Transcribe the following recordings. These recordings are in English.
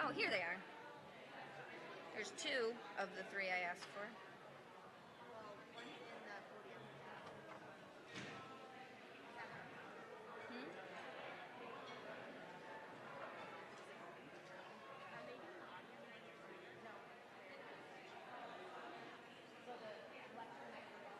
Oh, here they are. There's 2 of the 3 I asked for. Well, one's in the podium. Hmm? Are they doing the audio? No. So the lecture next week.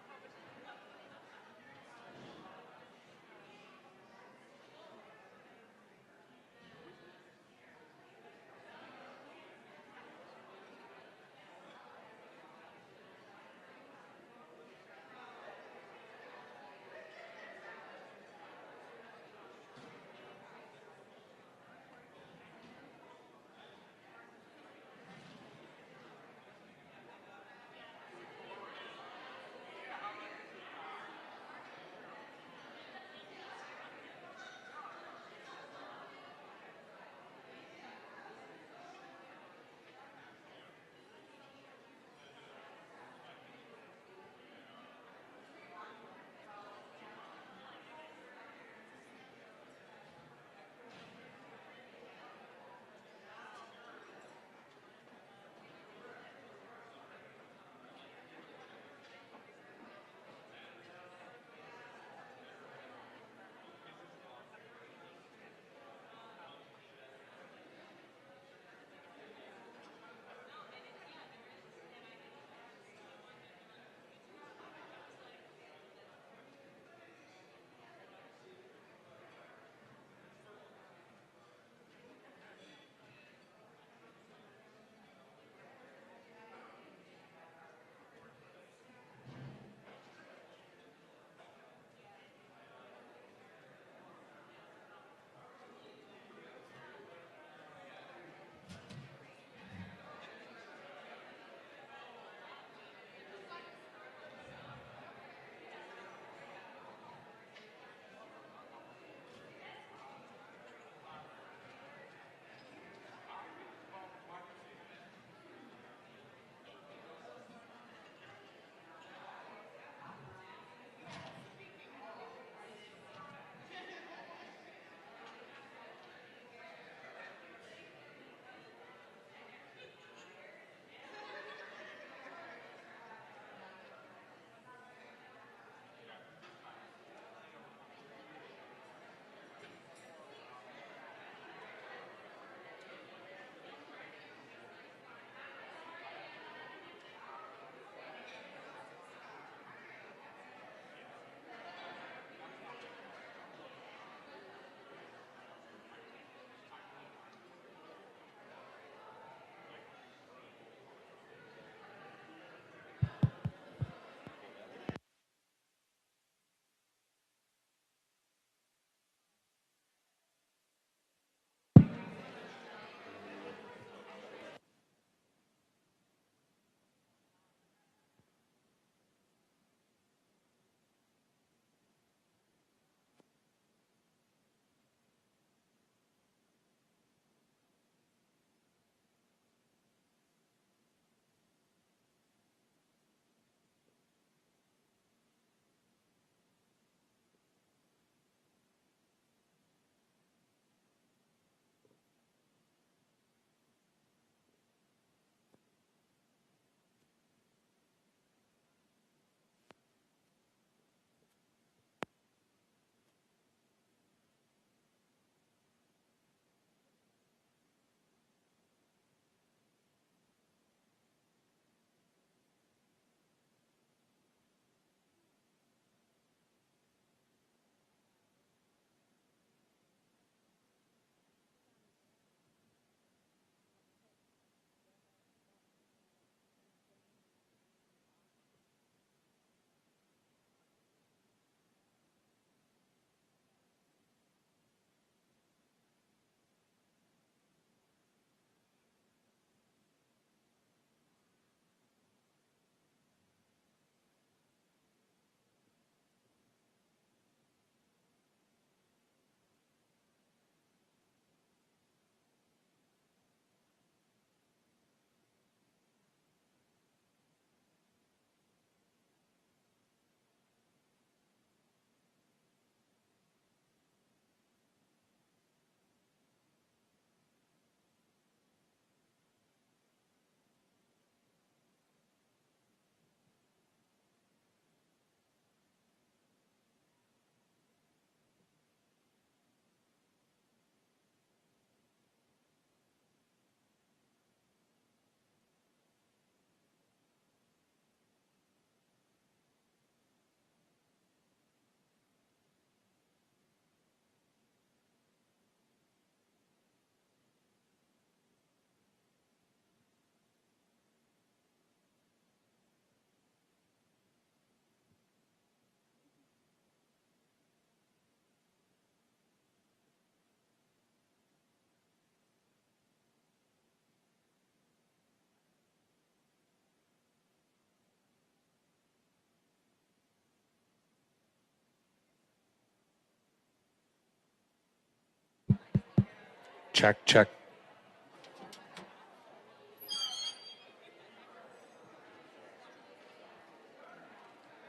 Check, check.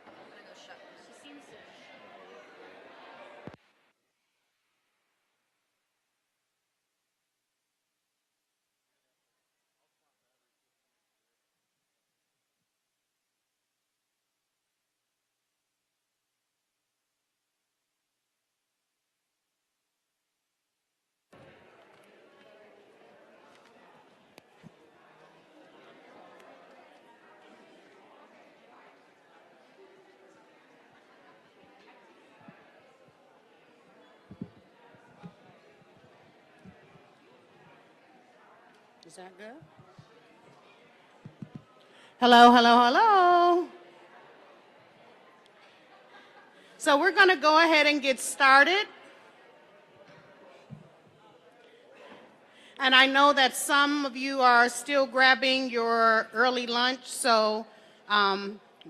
I'm gonna go shut. She seems to. Is that good? Hello, hello, hello. So we're going to go ahead and get started. And I know that some of you are still grabbing your early lunch, so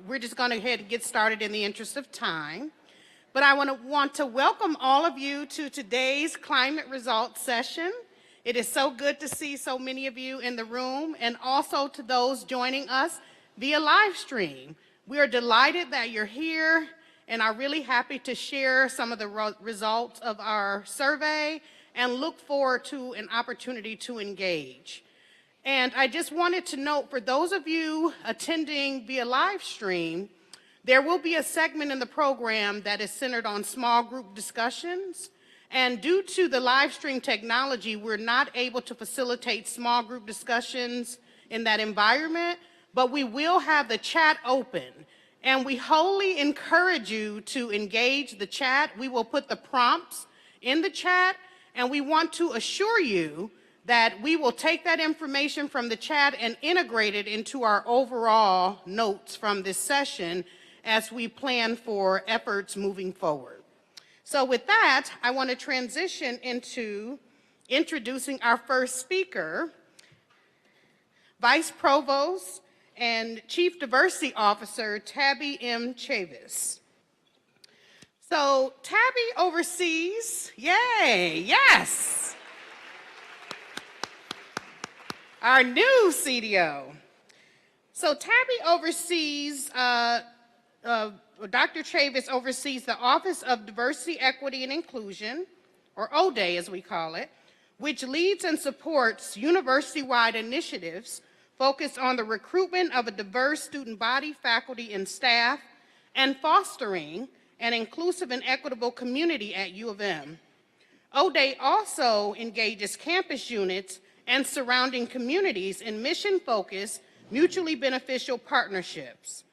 we're just going to go ahead and get started in the interest of time. But I want to welcome all of you to today's climate results session. It is so good to see so many of you in the room, and also to those joining us via live stream. We are delighted that you're here and are really happy to share some of the results of our survey and look forward to an opportunity to engage. And I just wanted to note, for those of you attending via live stream, there will be a segment in the program that is centered on small group discussions. And due to the live stream technology, we're not able to facilitate small group discussions in that environment, but we will have the chat open. And we wholly encourage you to engage the chat. We will put the prompts in the chat, and we want to assure you that we will take that information from the chat and integrate it into our overall notes from this session as we plan for efforts moving forward. So with that, I want to transition into introducing our first speaker, Vice Provost and Chief Diversity Officer, Tabby M. Chavis. So Tabby oversees, yay, yes, our new CDO. So Tabby oversees, Dr. Chavis oversees the Office of Diversity, Equity, and Inclusion, or ODE as we call it, which leads and supports university-wide initiatives focused on the recruitment of a diverse student body, faculty, and staff, and fostering an inclusive and equitable community at U of M. ODE also engages campus units and surrounding communities in mission-focused, mutually beneficial partnerships.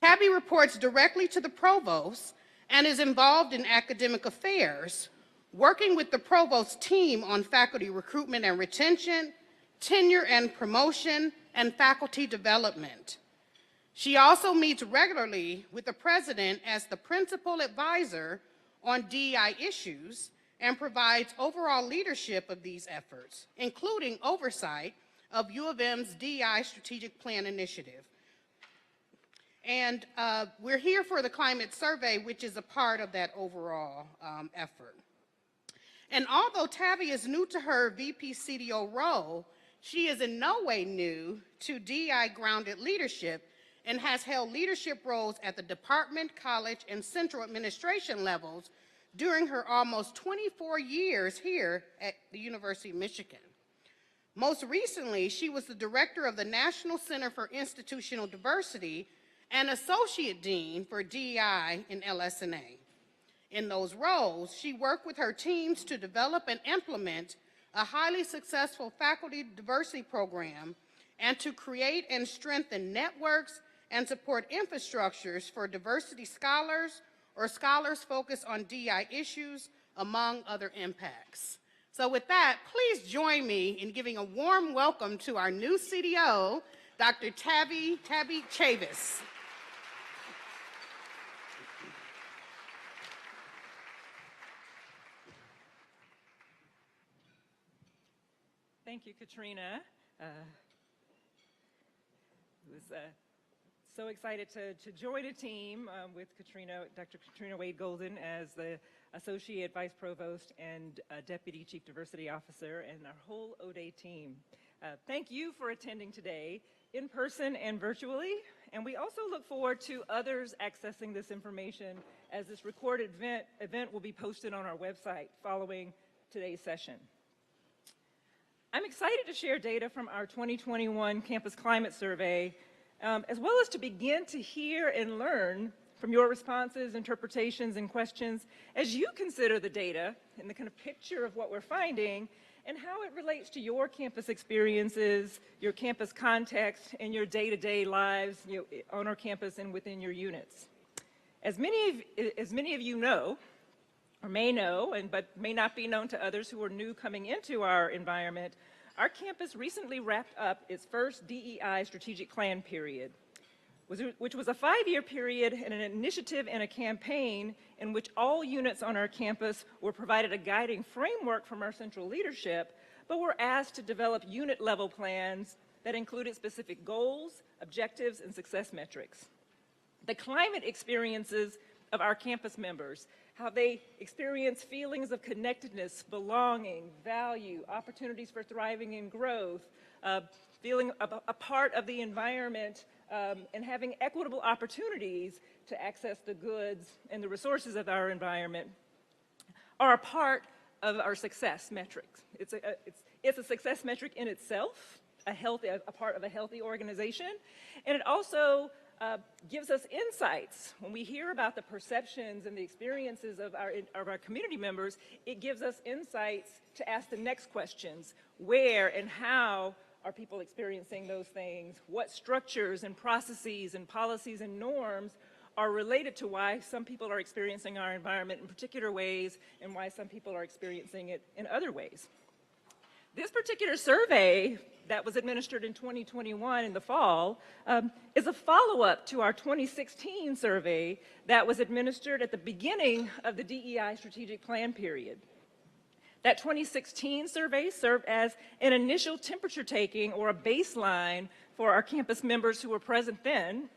Tabby reports directly to the provost and is involved in academic affairs, working with the provost team on faculty recruitment and retention, tenure and promotion, and faculty development. She also meets regularly with the president as the principal advisor on DEI issues and provides overall leadership of these efforts, including oversight of U of M's DEI Strategic Plan Initiative. And we're here for the climate survey, which is a part of that overall effort. And although Tabby is new to her VP CDO role, she is in no way new to DEI-grounded leadership and has held leadership roles at the department, college, and central administration levels during her almost 24 years here at the University of Michigan. Most recently, she was the director of the National Center for Institutional Diversity and Associate Dean for DEI in LS&A. In those roles, she worked with her teams to develop and implement a highly successful faculty diversity program and to create and strengthen networks and support infrastructures for diversity scholars or scholars focused on DEI issues, among other impacts. So with that, please join me in giving a warm welcome to our new CDO, Dr. Tabby Chavis. Thank you, Katrina. It was so excited to join a team with Dr. Katrina Wade Golden as the Associate Vice Provost and Deputy Chief Diversity Officer, and our whole ODAY team. Thank you for attending today, in person and virtually, and we also look forward to others accessing this information as this recorded event will be posted on our website following today's session. I'm excited to share data from our 2021 Campus Climate Survey, as well as to begin to hear and learn from your responses, interpretations, and questions as you consider the data and the kind of picture of what we're finding and how it relates to your campus experiences, your campus context, and your day-to-day lives on our campus and within your units. As many of you know, or may know, but may not be known to others who are new coming into our environment, our campus recently wrapped up its first DEI strategic plan period, which was a 5-year period and an initiative and a campaign in which all units on our campus were provided a guiding framework from our central leadership, but were asked to develop unit-level plans that included specific goals, objectives, and success metrics. The climate experiences of our campus members, how they experience feelings of connectedness, belonging, value, opportunities for thriving and growth, feeling a part of the environment, and having equitable opportunities to access the goods and the resources of our environment are a part of our success metrics. It's a success metric in itself, a part of a healthy organization, and it also gives us insights. When we hear about the perceptions and the experiences of our community members, it gives us insights to ask the next questions. Where and how are people experiencing those things? What structures and processes and policies and norms are related to why some people are experiencing our environment in particular ways and why some people are experiencing it in other ways? This particular survey that was administered in 2021 in the fall is a follow-up to our 2016 survey that was administered at the beginning of the DEI strategic plan period. That 2016 survey served as an initial temperature taking or a baseline for our campus members who were present then,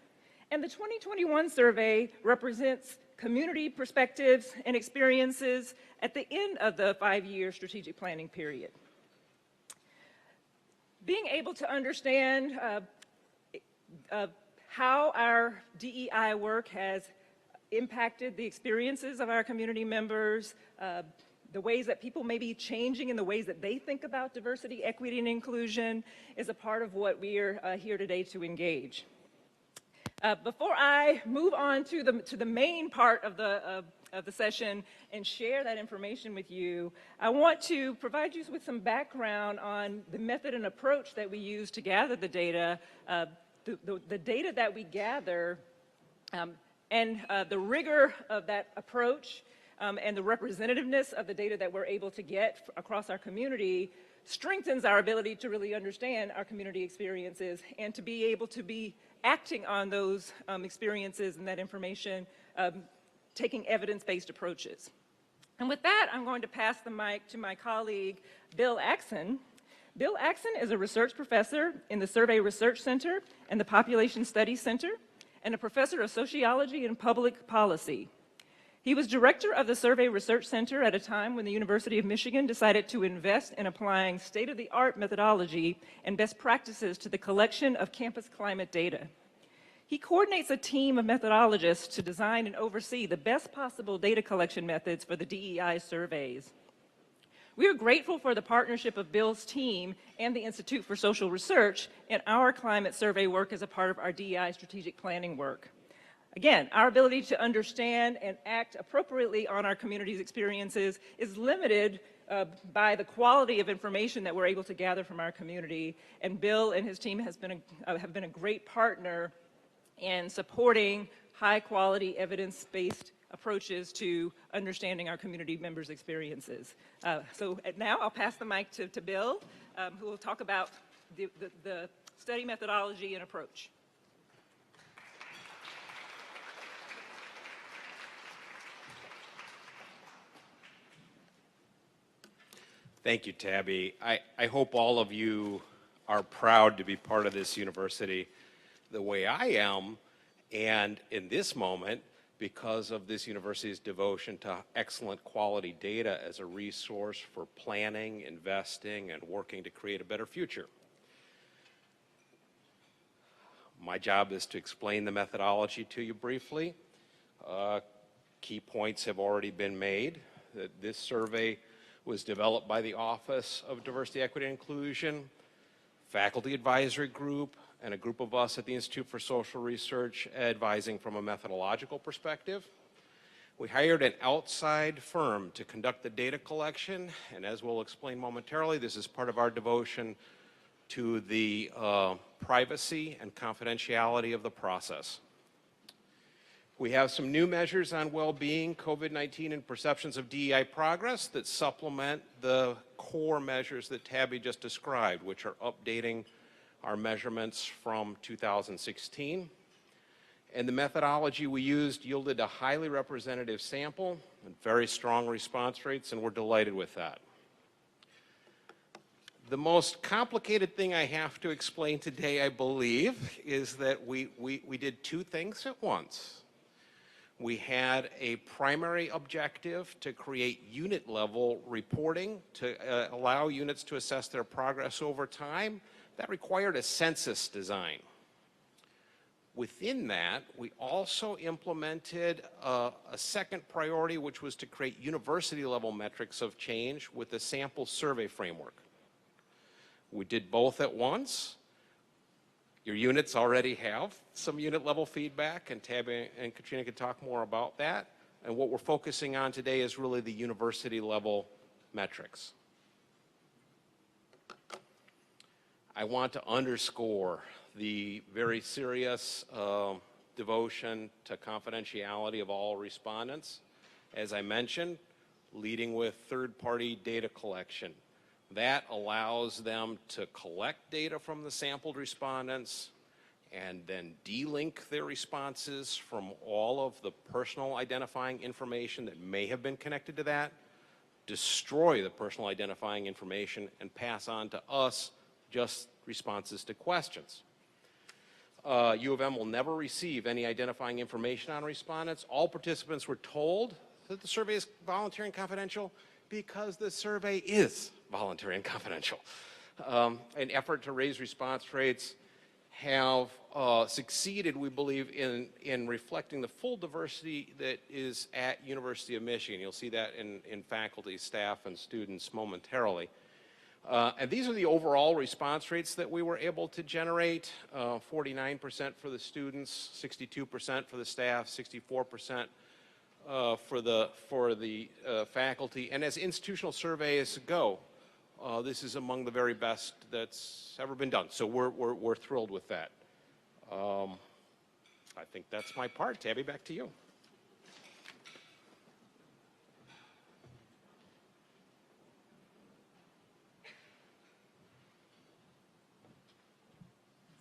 and the 2021 survey represents community perspectives and experiences at the end of the 5-year strategic planning period. Being able to understand how our DEI work has impacted the experiences of our community members, the ways that people may be changing in the ways that they think about diversity, equity, and inclusion is a part of what we are here today to engage. Before I move on to the main part of the session and share that information with you, I want to provide you with some background on the method and approach that we use to gather the data, the data that we gather, and the rigor of that approach and the representativeness of the data that we're able to get across our community strengthens our ability to really understand our community experiences and to be able to be acting on those experiences and that information, taking evidence-based approaches. And with that, I'm going to pass the mic to my colleague, Bill Axon. Bill Axon is a research professor in the Survey Research Center and the Population Studies Center, and a professor of sociology and public policy. He was director of the Survey Research Center at a time when the University of Michigan decided to invest in applying state-of-the-art methodology and best practices to the collection of campus climate data. He coordinates a team of methodologists to design and oversee the best possible data collection methods for the DEI surveys. We are grateful for the partnership of Bill's team and the Institute for Social Research in our climate survey work as a part of our DEI strategic planning work. Again, our ability to understand and act appropriately on our community's experiences is limited by the quality of information that we're able to gather from our community, and Bill and his team have been a great partner in supporting high-quality, evidence-based approaches to understanding our community members' experiences. So now I'll pass the mic to Bill, who will talk about the study methodology and approach. Thank you, Tabby. I hope all of you are proud to be part of this university the way I am, And in this moment, because of this university's devotion to excellent quality data as a resource for planning, investing, and working to create a better future. My job is to explain the methodology to you briefly. Key points have already been made. This survey was developed by the Office of Diversity, Equity, and Inclusion, Faculty Advisory Group, and a group of us at the Institute for Social Research advising from a methodological perspective. We hired an outside firm to conduct the data collection, and as we'll explain momentarily, this is part of our devotion to the privacy and confidentiality of the process. We have some new measures on well-being, COVID-19, and perceptions of DEI progress that supplement the core measures that Tabby just described, which are updating our measurements from 2016. And the methodology we used yielded a highly representative sample and very strong response rates, and we're delighted with that. The most complicated thing I have to explain today, I believe, is that we did two things at once. We had a primary objective to create unit-level reporting to allow units to assess their progress over time. That required a census design. Within that, we also implemented a second priority, which was to create university-level metrics of change with a sample survey framework. We did both at once. Your units already have some unit-level feedback, and Tabby and Katrina can talk more about that. And what we're focusing on today is really the university-level metrics. I want to underscore the very serious devotion to confidentiality of all respondents. As I mentioned, leading with third-party data collection. That allows them to collect data from the sampled respondents and then delink their responses from all of the personal identifying information that may have been connected to that, destroy the personal identifying information, and pass on to us just responses to questions. U of M will never receive any identifying information on respondents. All participants were told that the survey is voluntary and confidential because the survey is voluntary and confidential. An effort to raise response rates have succeeded, we believe, in reflecting the full diversity that is at University of Michigan. You'll see that in faculty, staff, and students momentarily. And these are the overall response rates that we were able to generate, 49% for the students, 62% for the staff, 64% for the faculty. And as institutional surveys go, this is among the very best that's ever been done. So we're thrilled with that. I think that's my part. Tabby, back to you.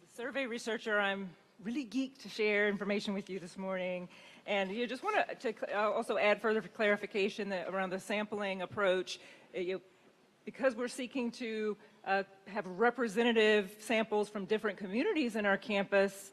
As a survey researcher, I'm really geeked to share information with you this morning. And you just want to also add further clarification that around the sampling approach. Because we're seeking to have representative samples from different communities in our campus,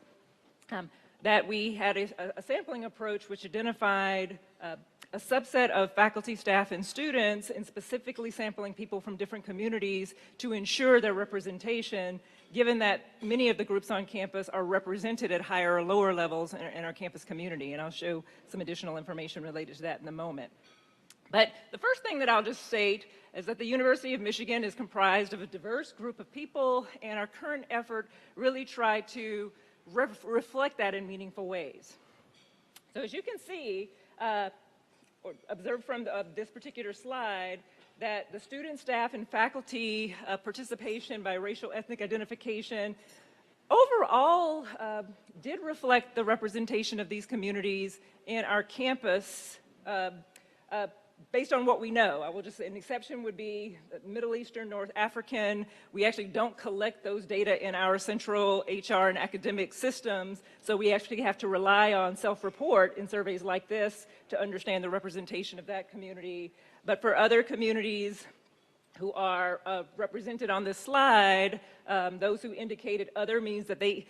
that we had a sampling approach which identified a subset of faculty, staff, and students, and specifically sampling people from different communities to ensure their representation, given that many of the groups on campus are represented at higher or lower levels in our campus community. And I'll show some additional information related to that in a moment. But the first thing that I'll just state is that the University of Michigan is comprised of a diverse group of people, and our current effort really tried to reflect that in meaningful ways. So as you can see, or observe from this particular slide, that the student, staff, and faculty participation by racial ethnic identification overall did reflect the representation of these communities in our campus based on what we know. I will just say an exception would be Middle Eastern, North African. We actually don't collect those data in our central HR and academic systems, so we actually have to rely on self-report in surveys like this to understand the representation of that community. But for other communities, who are represented on this slide. Those who indicated other means that they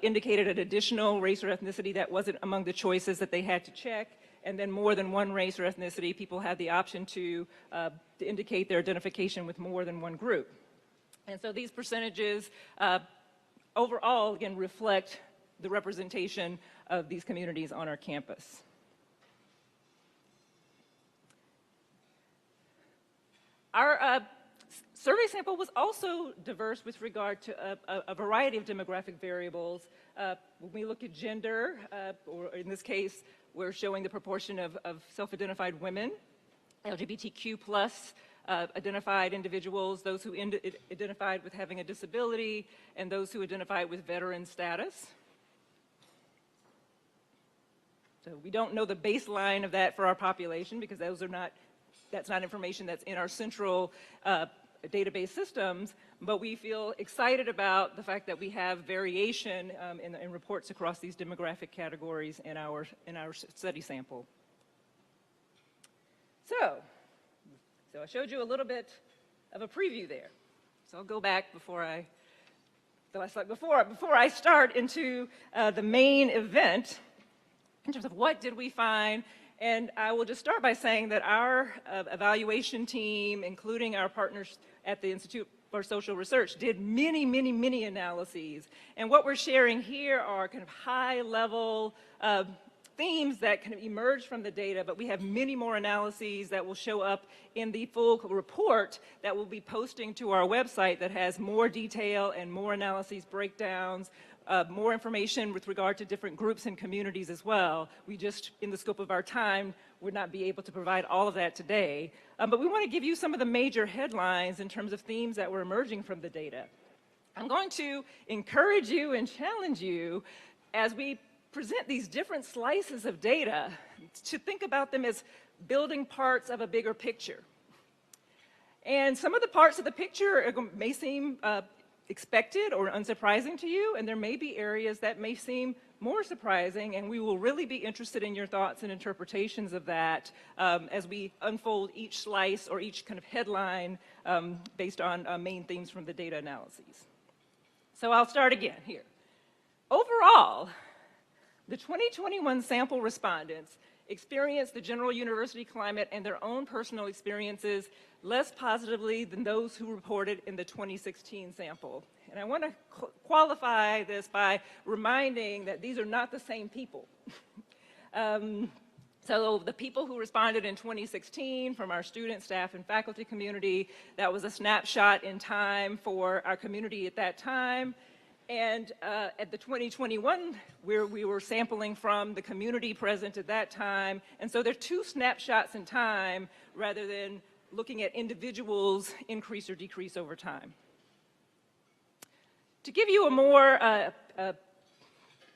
indicated an additional race or ethnicity that wasn't among the choices that they had to check. And then more than one race or ethnicity, people had the option to indicate their identification with more than one group. And so these percentages overall, again, reflect the representation of these communities on our campus. Our survey sample was also diverse with regard to a variety of demographic variables. When we look at gender, or in this case, we're showing the proportion of self-identified women, LGBTQ plus identified individuals, those who identified with having a disability, and those who identified with veteran status. So we don't know the baseline of that for our population because that's not information that's in our central database systems, but we feel excited about the fact that we have variation in reports across these demographic categories in our study sample. So I showed you a little bit of a preview there. So I'll go back before I start into the main event in terms of what did we find. And I will just start by saying that our evaluation team, including our partners at the Institute for Social Research, did many, many, many analyses. And what we're sharing here are kind of high-level themes that kind of emerge from the data, but we have many more analyses that will show up in the full report that we'll be posting to our website that has more detail and more analyses, breakdowns, more information with regard to different groups and communities as well. We just, in the scope of our time, would not be able to provide all of that today. But we want to give you some of the major headlines in terms of themes that were emerging from the data. I'm going to encourage you and challenge you as we present these different slices of data to think about them as building parts of a bigger picture. And some of the parts of the picture may seem expected or unsurprising to you, and there may be areas that may seem more surprising, and we will really be interested in your thoughts and interpretations of that as we unfold each slice or each kind of headline based on main themes from the data analyses. So I'll start again here. Overall, the 2021 sample respondents experienced the general university climate and their own personal experiences less positively than those who reported in the 2016 sample. And I want to qualify this by reminding that these are not the same people. So the people who responded in 2016 from our student, staff, and faculty community, that was a snapshot in time for our community at that time. And at the 2021, where we were sampling from the community present at that time. And so there are two snapshots in time rather than looking at individuals increase or decrease over time. To give you a more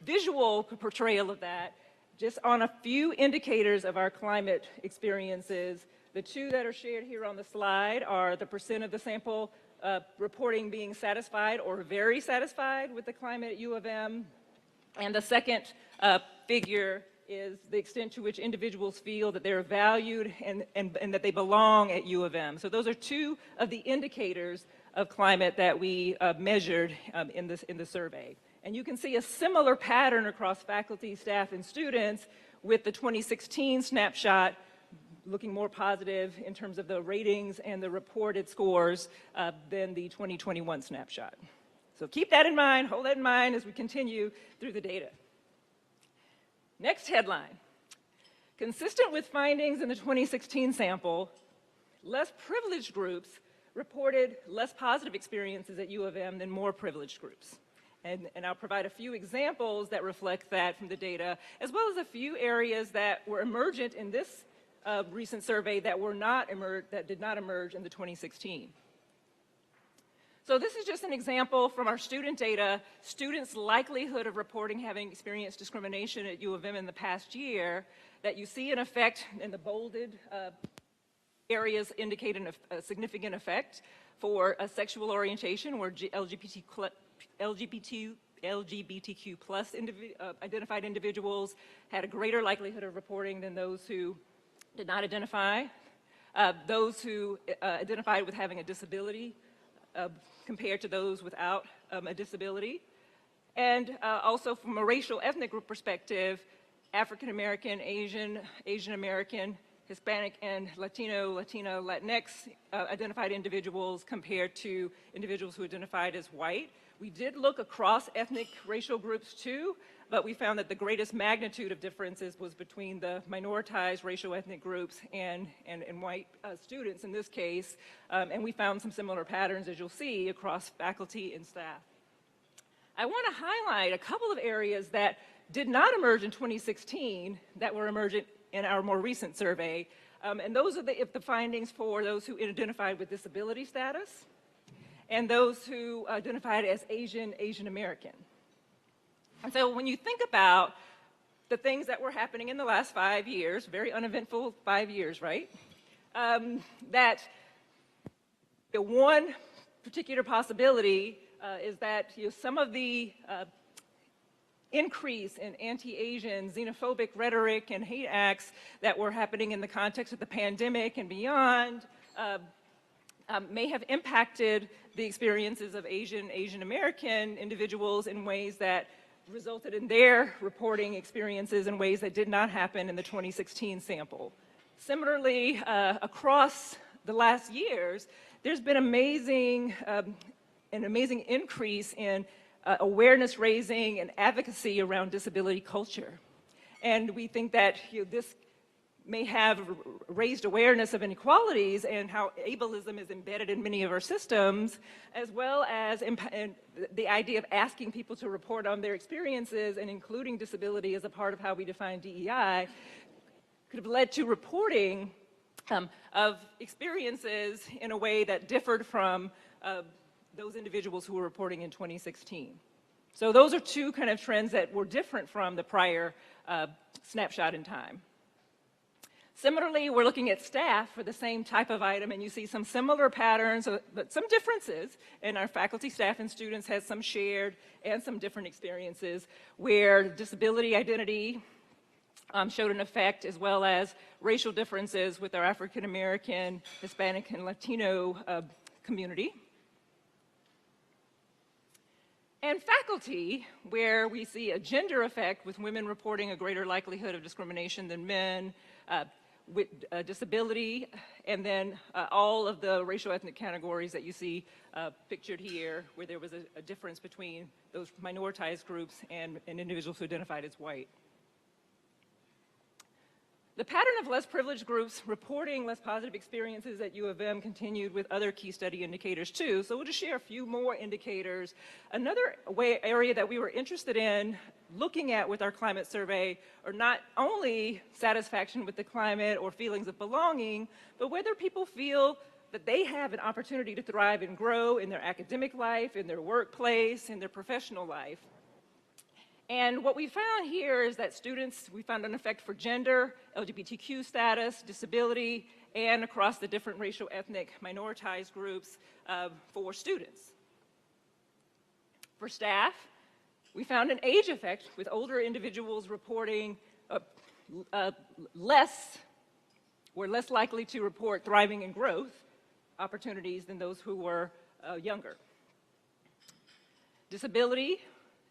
visual portrayal of that, just on a few indicators of our climate experiences, the two that are shared here on the slide are the percent of the sample reporting being satisfied or very satisfied with the climate at U of M. And the second figure is the extent to which individuals feel that they're valued and that they belong at U of M. So those are two of the indicators of climate that we measured in the survey. And you can see a similar pattern across faculty, staff, and students with the 2016 snapshot looking more positive in terms of the ratings and the reported scores than the 2021 snapshot. So keep that in mind, hold that in mind as we continue through the data. Next headline. Consistent with findings in the 2016 sample, less privileged groups reported less positive experiences at U of M than more privileged groups. And I'll provide a few examples that reflect that from the data, as well as a few areas that were emergent in this recent survey that did not emerge in the 2016. So this is just an example from our student data, students' likelihood of reporting having experienced discrimination at U of M in the past year, that you see an effect in the bolded areas indicate a significant effect for a sexual orientation where LGBTQ plus identified individuals had a greater likelihood of reporting than those who did not identify. those who identified with having a disability compared to those without a disability. And also from a racial ethnic group perspective, African American, Asian, Asian American, Hispanic, and Latino, Latina, Latinx identified individuals compared to individuals who identified as white. We did look across ethnic racial groups too, but we found that the greatest magnitude of differences was between the minoritized racial ethnic groups and white students in this case, and we found some similar patterns, as you'll see, across faculty and staff. I want to highlight a couple of areas that did not emerge in 2016 that were emergent in our more recent survey, and those are the findings for those who identified with disability status and those who identified as Asian, Asian American. And so when you think about the things that were happening in the last 5 years, very uneventful 5 years, right? That the one particular possibility is that some of the increase in anti-Asian, xenophobic rhetoric and hate acts that were happening in the context of the pandemic and beyond may have impacted the experiences of Asian, Asian American individuals in ways that resulted in their reporting experiences in ways that did not happen in the 2016 sample. Similarly, across the last years, there's been an amazing increase in awareness raising and advocacy around disability culture. And we think that this may have raised awareness of inequalities and how ableism is embedded in many of our systems, as well as the idea of asking people to report on their experiences and including disability as a part of how we define DEI could have led to reporting of experiences in a way that differed from those individuals who were reporting in 2016. So those are two kind of trends that were different from the prior snapshot in time. Similarly, we're looking at staff for the same type of item, and you see some similar patterns, but some differences. And our faculty, staff, and students had some shared and some different experiences where disability identity showed an effect, as well as racial differences with our African American, Hispanic, and Latino community. And faculty, where we see a gender effect with women reporting a greater likelihood of discrimination than men, with disability, and then all of the racial ethnic categories that you see pictured here, where there was a difference between those minoritized groups and individuals who identified as white. The pattern of less privileged groups reporting less positive experiences at U of M continued with other key study indicators too. So we'll just share a few more indicators. Another area that we were interested in looking at with our climate survey are not only satisfaction with the climate or feelings of belonging, but whether people feel that they have an opportunity to thrive and grow in their academic life, in their workplace, in their professional life. And what we found here is that we found an effect for gender, LGBTQ status, disability, and across the different racial, ethnic, minoritized groups for students. For staff, we found an age effect with older individuals reporting were less likely to report thriving and growth opportunities than those who were younger. Disability,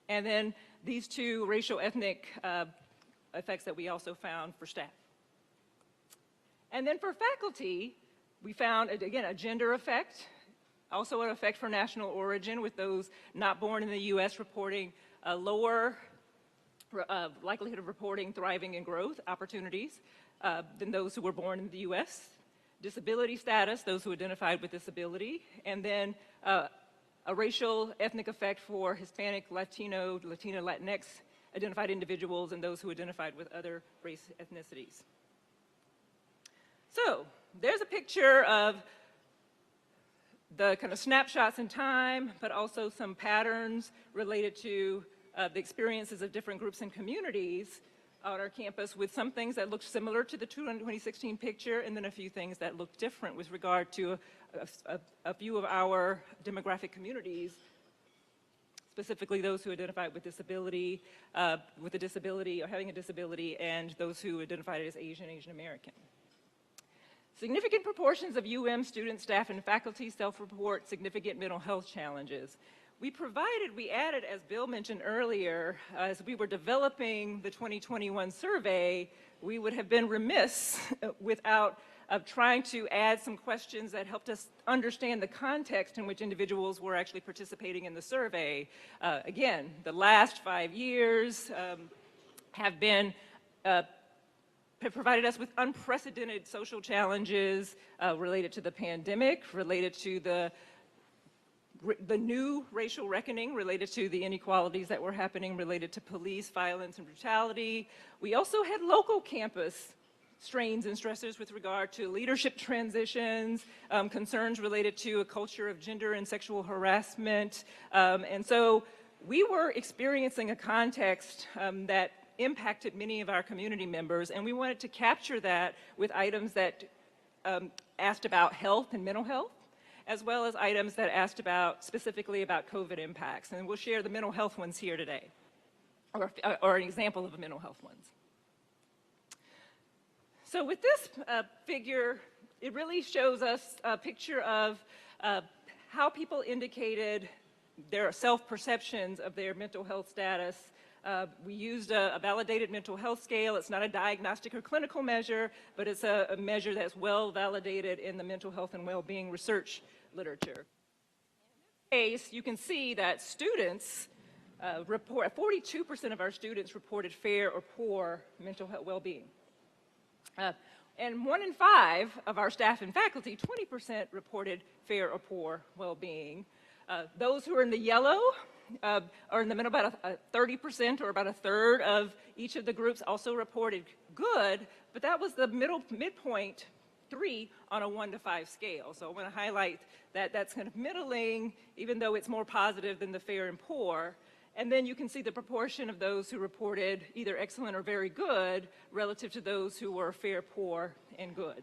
and then these two racial ethnic effects that we also found for staff. And then for faculty, we found, again, a gender effect, also an effect for national origin, with those not born in the US reporting a lower likelihood of reporting thriving and growth opportunities than those who were born in the US. Disability status, those who identified with disability, and then a racial ethnic effect for Hispanic, Latino, Latina, Latinx identified individuals and those who identified with other race ethnicities. So there's a picture of the kind of snapshots in time, but also some patterns related to the experiences of different groups and communities on our campus, with some things that looked similar to the 2016 picture, and then a few things that looked different with regard to a few of our demographic communities, specifically those who identified with disability, with a disability or having a disability, and those who identified as Asian, Asian American. Significant proportions of UM students, staff, and faculty self-report significant mental health challenges. We added, as Bill mentioned earlier, as we were developing the 2021 survey, we would have been remiss without trying to add some questions that helped us understand the context in which individuals were actually participating in the survey. Again, the last 5 years have provided us with unprecedented social challenges related to the pandemic, related to the new racial reckoning, related to the inequalities that were happening, related to police violence and brutality. We also had local campus strains and stressors with regard to leadership transitions, concerns related to a culture of gender and sexual harassment. And so we were experiencing a context that impacted many of our community members, and we wanted to capture that with items that asked about health and mental health, as well as items that asked specifically about COVID impacts. And we'll share the mental health ones here today, or an example of the mental health ones. So with this figure, it really shows us a picture of how people indicated their self-perceptions of their mental health status. We used a validated mental health scale. It's not a diagnostic or clinical measure, but it's a measure that's well validated in the mental health and well-being research literature. In this case, you can see that students 42% of our students reported fair or poor mental health well-being. And 1 in 5 of our staff and faculty, 20%, reported fair or poor well-being. Those who are in the yellow are in the middle, about 30% or about a third of each of the groups also reported good, but that was the midpoint 3 on a 1 to 5 scale. So I want to highlight that that's kind of middling, even though it's more positive than the fair and poor. And then you can see the proportion of those who reported either excellent or very good relative to those who were fair, poor, and good.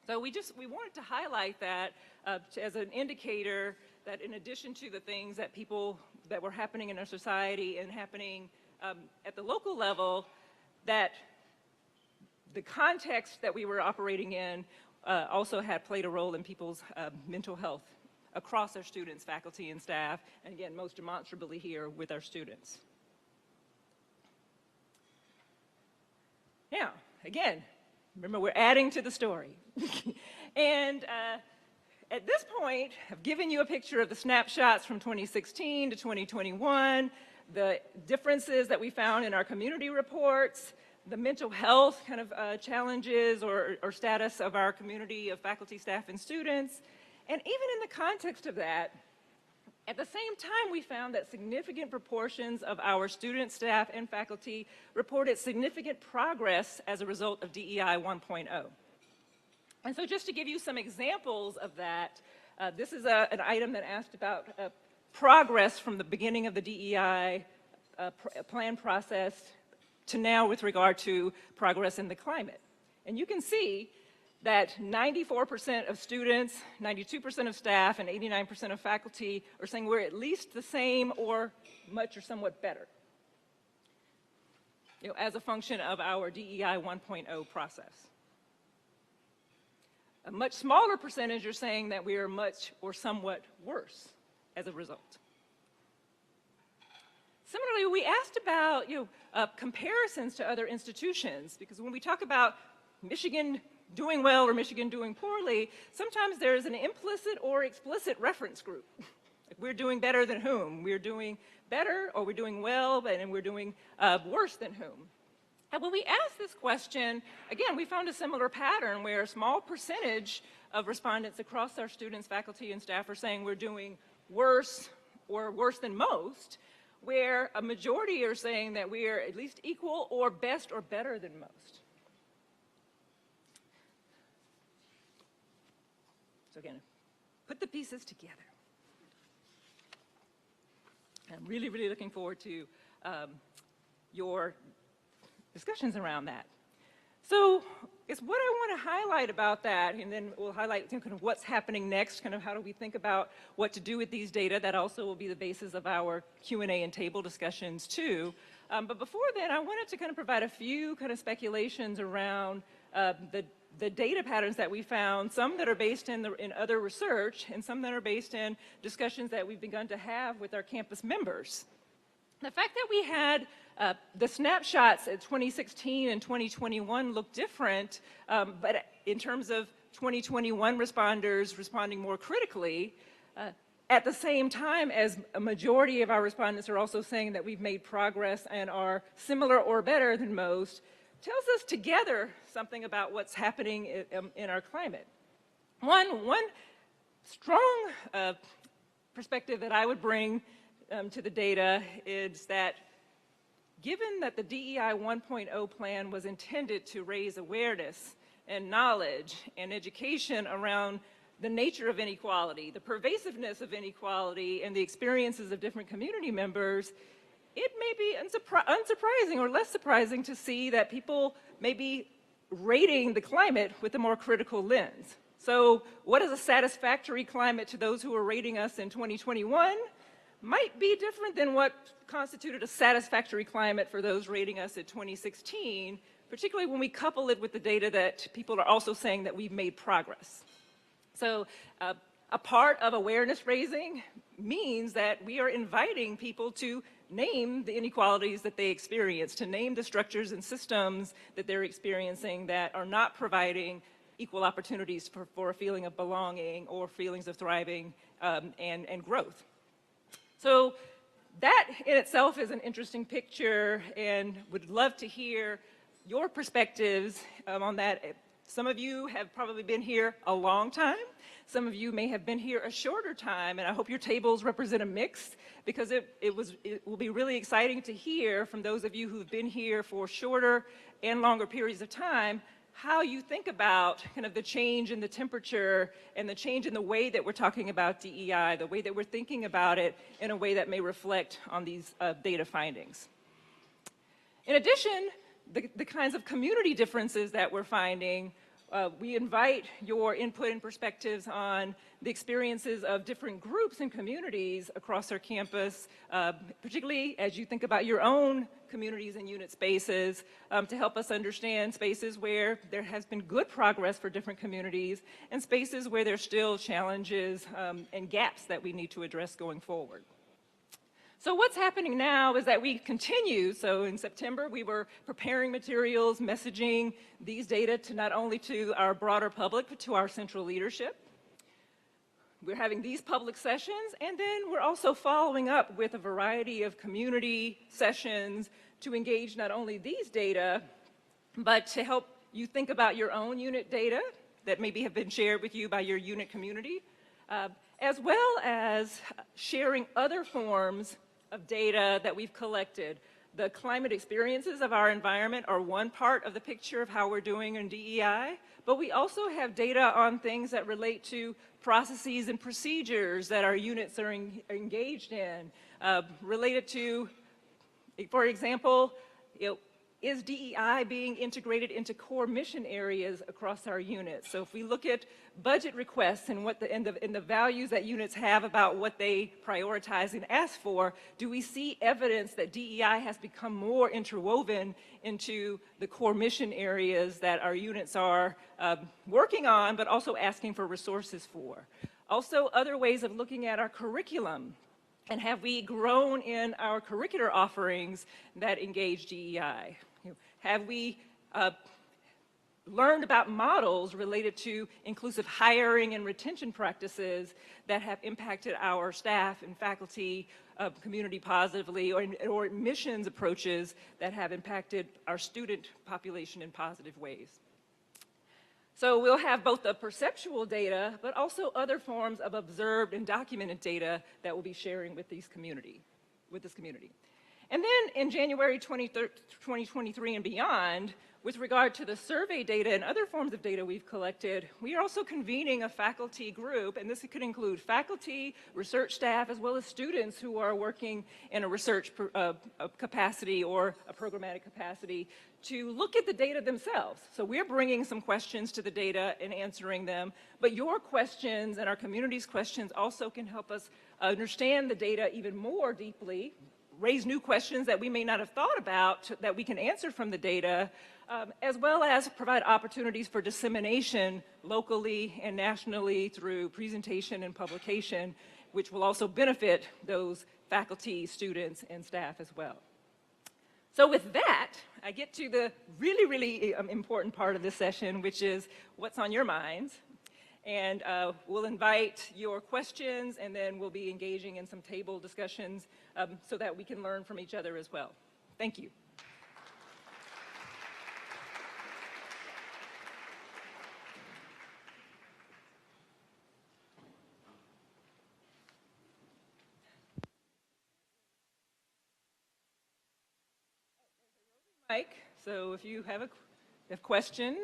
So we wanted to highlight that as an indicator that in addition to the things that were happening in our society and happening at the local level, that the context that we were operating in also played a role in people's mental health across our students, faculty, and staff, and again, most demonstrably here with our students. Now, again, remember we're adding to the story. And at this point, I've given you a picture of the snapshots from 2016 to 2021, the differences that we found in our community reports, the mental health kind of challenges or status of our community of faculty, staff, and students. And even in the context of that, at the same time, we found that significant proportions of our students, staff, and faculty reported significant progress as a result of DEI 1.0. And so just to give you some examples of that, this is an item that asked about progress from the beginning of the DEI plan process to now with regard to progress in the climate. And you can see that 94% of students, 92% of staff, and 89% of faculty are saying we're at least the same or much or somewhat better, as a function of our DEI 1.0 process. A much smaller percentage are saying that we are much or somewhat worse as a result. Similarly, we asked about comparisons to other institutions, because when we talk about Michigan doing well or Michigan doing poorly, sometimes there's an implicit or explicit reference group. Like we're doing better than whom? We're doing better, or we're doing well, and we're doing worse than whom? And when we asked this question, again, we found a similar pattern where a small percentage of respondents across our students, faculty, and staff are saying we're doing worse or worse than most, where a majority are saying that we are at least equal or best or better than most. So again, put the pieces together. I'm really, really looking forward to your discussions around that. So it's what I want to highlight about that, and then we'll highlight kind of what's happening next, kind of how do we think about what to do with these data. That also will be the basis of our Q&A and table discussions too. But before then, I wanted to kind of provide a few kind of speculations around the the data patterns that we found, some that are based in other research and some that are based in discussions that we've begun to have with our campus members. The fact that we had the snapshots at 2016 and 2021 look different, but in terms of 2021 responders responding more critically, at the same time as a majority of our respondents are also saying that we've made progress and are similar or better than most, tells us together something about what's happening in our climate. One strong perspective that I would bring to the data is that given that the DEI 1.0 plan was intended to raise awareness and knowledge and education around the nature of inequality, the pervasiveness of inequality, and the experiences of different community members, it may be unsurprising or less surprising to see that people may be rating the climate with a more critical lens. So what is a satisfactory climate to those who are rating us in 2021 might be different than what constituted a satisfactory climate for those rating us in 2016, particularly when we couple it with the data that people are also saying that we've made progress. So a part of awareness raising means that we are inviting people to name the inequalities that they experience, to name the structures and systems that they're experiencing that are not providing equal opportunities for a feeling of belonging or feelings of thriving and growth. So that in itself is an interesting picture, and would love to hear your perspectives on that. Some of you have probably been here a long time. Some of you may have been here a shorter time, and I hope your tables represent a mix, because it will be really exciting to hear from those of you who've been here for shorter and longer periods of time how you think about kind of the change in the temperature and the change in the way that we're talking about DEI, the way that we're thinking about it in a way that may reflect on these data findings. In addition, the kinds of community differences that we're finding, we invite your input and perspectives on the experiences of different groups and communities across our campus, particularly as you think about your own communities and unit spaces, to help us understand spaces where there has been good progress for different communities and spaces where there's still challenges and gaps that we need to address going forward. So what's happening now is that we continue. So in September, we were preparing materials, messaging these data to not only to our broader public, but to our central leadership. We're having these public sessions, and then we're also following up with a variety of community sessions to engage not only these data, but to help you think about your own unit data that maybe have been shared with you by your unit community, as well as sharing other forms of data that we've collected. The climate experiences of our environment are one part of the picture of how we're doing in DEI, but we also have data on things that relate to processes and procedures that our units are engaged in, related to, for example, is DEI being integrated into core mission areas across our units? So if we look at budget requests and what the values that units have about what they prioritize and ask for, do we see evidence that DEI has become more interwoven into the core mission areas that our units are working on, but also asking for resources for? Also, other ways of looking at our curriculum. And have we grown in our curricular offerings that engage DEI? Have we learned about models related to inclusive hiring and retention practices that have impacted our staff and faculty community positively, or admissions approaches that have impacted our student population in positive ways? So we'll have both the perceptual data, but also other forms of observed and documented data that we'll be sharing with this community. And then in January 2023 and beyond, with regard to the survey data and other forms of data we've collected, we are also convening a faculty group, and this could include faculty, research staff, as well as students who are working in a research capacity or a programmatic capacity, to look at the data themselves. So we're bringing some questions to the data and answering them, but your questions and our community's questions also can help us understand the data even more deeply, raise new questions that we may not have thought about that we can answer from the data, as well as provide opportunities for dissemination locally and nationally through presentation and publication, which will also benefit those faculty, students, and staff as well. So with that, I get to the really, really important part of this session, which is what's on your minds. And we'll invite your questions, and then we'll be engaging in some table discussions so that we can learn from each other as well. Thank you. Mike, so if you have a question.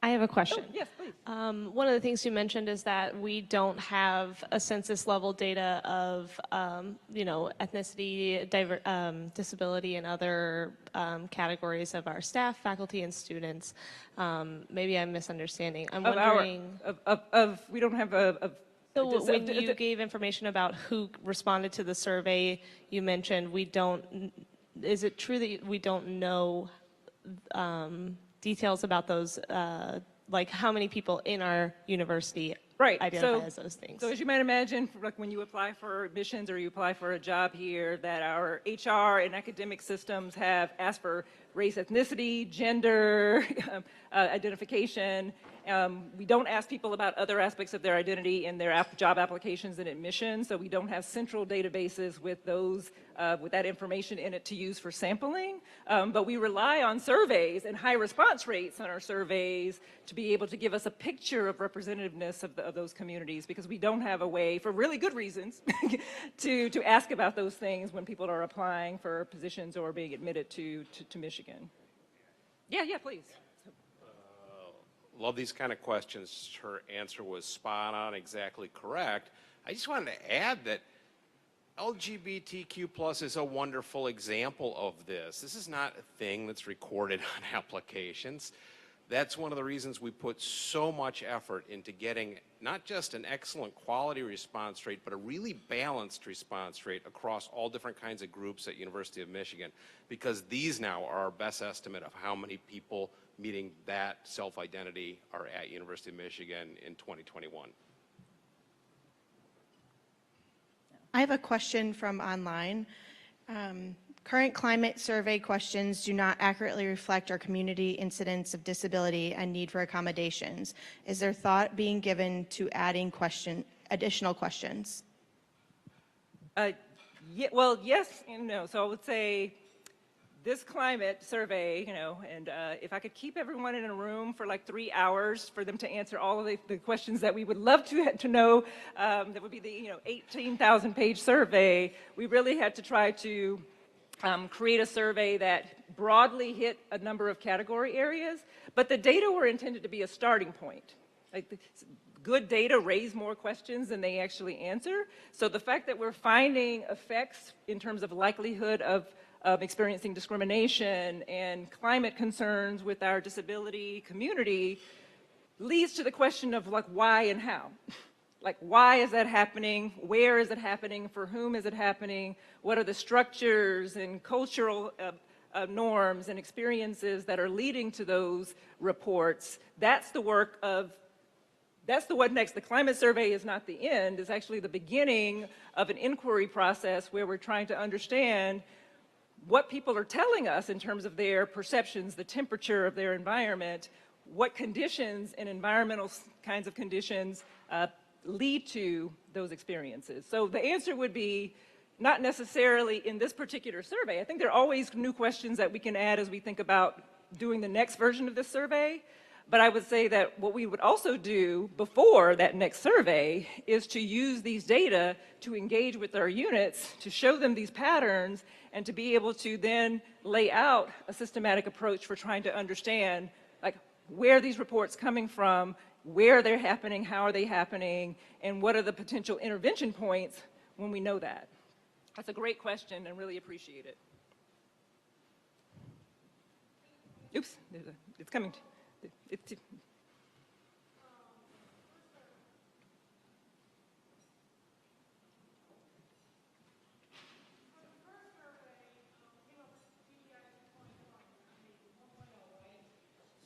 I have a question. Oh, yes, please. One of the things you mentioned is that we don't have a census level data of, ethnicity, disability, and other categories of our staff, faculty, and students. Maybe I'm misunderstanding. I'm wondering. We don't have a. So when you gave information about who responded to the survey, you mentioned we don't. Is it true that we don't know details about those, like how many people in our university identify as those things? So as you might imagine, like when you apply for admissions or you apply for a job here, that our HR and academic systems have asked for race, ethnicity, gender, identification. We don't ask people about other aspects of their identity in their job applications and admissions, so we don't have central databases with those, with that information in it to use for sampling. But we rely on surveys and high response rates on our surveys to be able to give us a picture of representativeness of those communities, because we don't have a way, for really good reasons, to ask about those things when people are applying for positions or being admitted to Michigan. Yeah, please. Love these kind of questions. Her answer was spot on, exactly correct. I just wanted to add that LGBTQ plus is a wonderful example of this. This is not a thing that's recorded on applications. That's one of the reasons we put so much effort into getting not just an excellent quality response rate, but a really balanced response rate across all different kinds of groups at University of Michigan, because these now are our best estimate of how many people meeting that self-identity are at University of Michigan in 2021. I have a question from online. Current climate survey questions do not accurately reflect our community incidence of disability and need for accommodations. Is there thought being given to adding additional questions? Well, yes and no. So I would say this climate survey, and if I could keep everyone in a room for like 3 hours for them to answer all of the questions that we would love to know, that would be the 18,000 page survey. We really had to try to create a survey that broadly hit a number of category areas, but the data were intended to be a starting point. Like good data raise more questions than they actually answer. So the fact that we're finding effects in terms of likelihood of experiencing discrimination and climate concerns with our disability community leads to the question of like why and how. Like why is that happening? Where is it happening? For whom is it happening? What are the structures and cultural norms and experiences that are leading to those reports? That's the work of, that's the what next. The climate survey is not the end, it's actually the beginning of an inquiry process where we're trying to understand what people are telling us in terms of their perceptions, the temperature of their environment, what conditions and environmental kinds of conditions lead to those experiences. So the answer would be not necessarily in this particular survey. I think there are always new questions that we can add as we think about doing the next version of this survey. But I would say that what we would also do before that next survey is to use these data to engage with our units, to show them these patterns, and to be able to then lay out a systematic approach for trying to understand like where are these reports coming from, where they're happening, how are they happening, and what are the potential intervention points when we know that. That's a great question and really appreciate it. Oops, it's coming.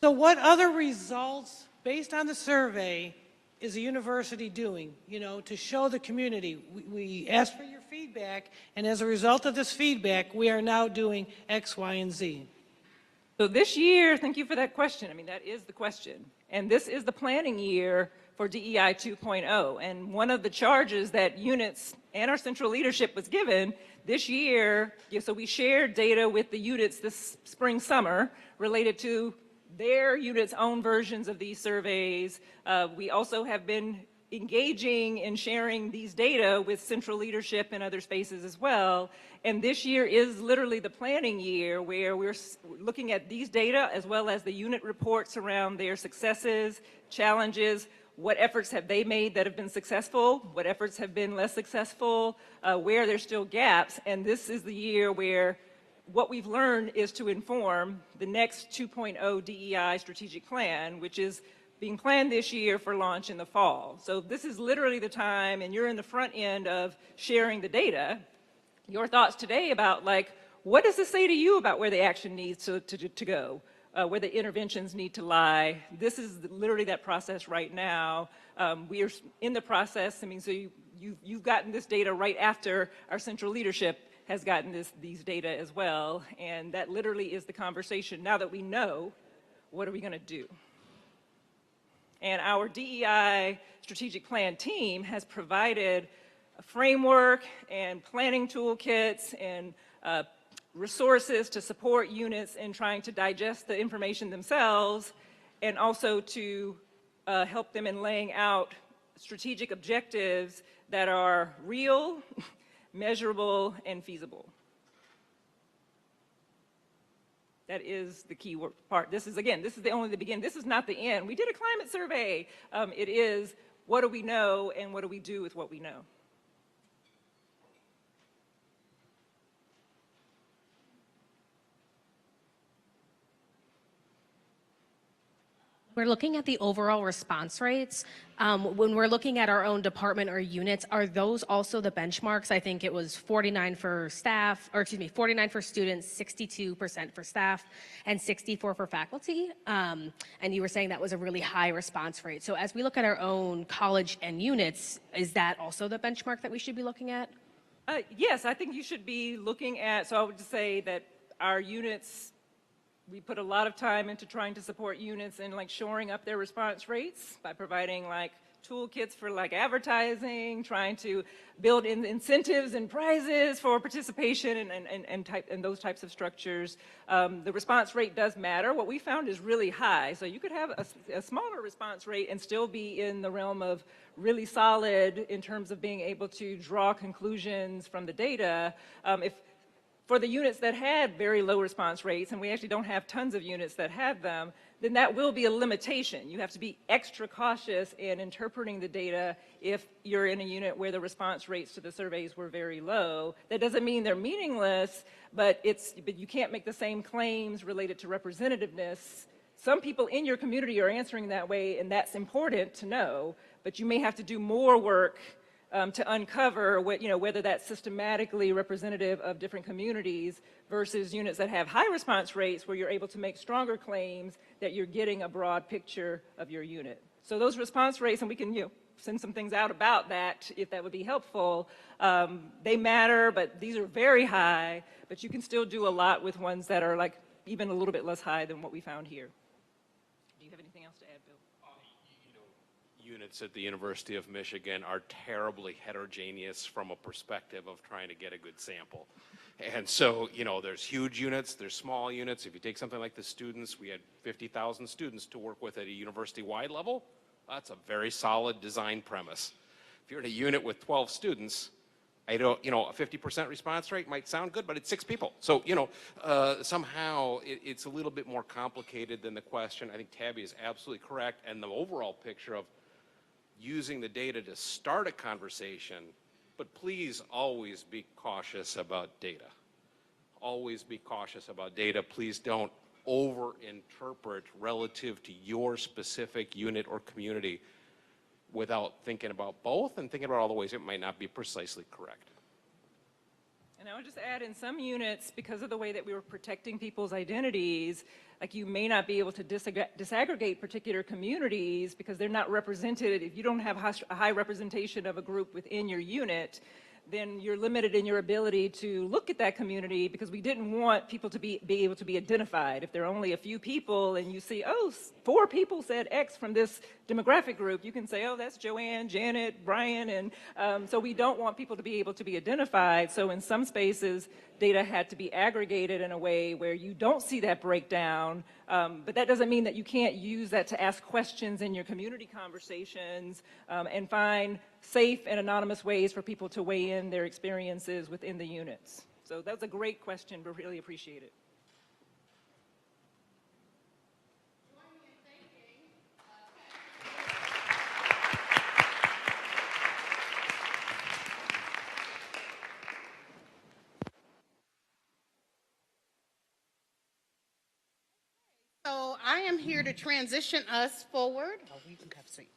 So what other results, based on the survey, is the university doing, to show the community? We asked for your feedback, and as a result of this feedback, we are now doing X, Y, and Z. So this year, thank you for that question. I mean, that is the question. And this is the planning year for DEI 2.0. And one of the charges that units and our central leadership was given this year, so we shared data with the units this spring, summer, related to their units' own versions of these surveys. We also have been engaging in sharing these data with central leadership and other spaces as well. And this year is literally the planning year where we're looking at these data as well as the unit reports around their successes, challenges, what efforts have they made that have been successful, what efforts have been less successful, where there's still gaps. And this is the year where what we've learned is to inform the next 2.0 DEI strategic plan, which is being planned this year for launch in the fall. So this is literally the time, and you're in the front end of sharing the data. Your thoughts today about, like, what does this say to you about where the action needs to go, where the interventions need to lie? This is literally that process right now. We are in the process. I mean, so you've gotten this data right after our central leadership has gotten these data as well, and that literally is the conversation. Now that we know, what are we going to do? And our DEI strategic plan team has provided a framework and planning toolkits and resources to support units in trying to digest the information themselves, and also to help them in laying out strategic objectives that are real, measurable, and feasible. That is the key part. This is only the beginning. This is not the end. We did a climate survey. It is, what do we know and what do we do with what we know? We're looking at the overall response rates. When we're looking at our own department or units, are those also the benchmarks? I think it was 49 for staff, or excuse me, 49 for students, 62% for staff, and 64 for faculty. And you were saying that was a really high response rate. So as we look at our own college and units, is that also the benchmark that we should be looking at? Yes, I think you should be looking at, so I would just say that our units, we put a lot of time into trying to support units and like shoring up their response rates by providing like toolkits for like advertising, trying to build in incentives and prizes for participation and those types of structures. The response rate does matter. What we found is really high. So you could have a smaller response rate and still be in the realm of really solid in terms of being able to draw conclusions from the data. For the units that had very low response rates, and we actually don't have tons of units that have them, then that will be a limitation. You have to be extra cautious in interpreting the data if you're in a unit where the response rates to the surveys were very low. That doesn't mean they're meaningless, but you can't make the same claims related to representativeness. Some people in your community are answering that way, and that's important to know, but you may have to do more work to uncover whether that's systematically representative of different communities versus units that have high response rates where you're able to make stronger claims that you're getting a broad picture of your unit. So those response rates, and we can send some things out about that if that would be helpful, they matter, but these are very high, but you can still do a lot with ones that are like even a little bit less high than what we found here. Do you have anything else to add, Bill? Units at the University of Michigan are terribly heterogeneous from a perspective of trying to get a good sample. And so, there's huge units, there's small units. If you take something like the students, we had 50,000 students to work with at a university-wide level. That's a very solid design premise. If you're in a unit with 12 students, a 50% response rate might sound good, but it's 6 people. So, somehow it's a little bit more complicated than the question. I think Tabby is absolutely correct. And the overall picture of using the data to start a conversation, but please always be cautious about data. Always be cautious about data. Please don't over-interpret relative to your specific unit or community without thinking about both and thinking about all the ways it might not be precisely correct. And I would just add, in some units, because of the way that we were protecting people's identities, like you may not be able to disaggregate particular communities because they're not represented. If you don't have a high representation of a group within your unit, then you're limited in your ability to look at that community, because we didn't want people to be able to be identified. If there are only a few people and you see, oh, 4 people said X from this demographic group, you can say, oh, that's Joanne, Janet, Brian, and so we don't want people to be able to be identified. So in some spaces, data had to be aggregated in a way where you don't see that breakdown, but that doesn't mean that you can't use that to ask questions in your community conversations and find safe and anonymous ways for people to weigh in their experiences within the units. So that's a great question, but really appreciate it. So I am here to transition us forward. Oh, we can have a seat.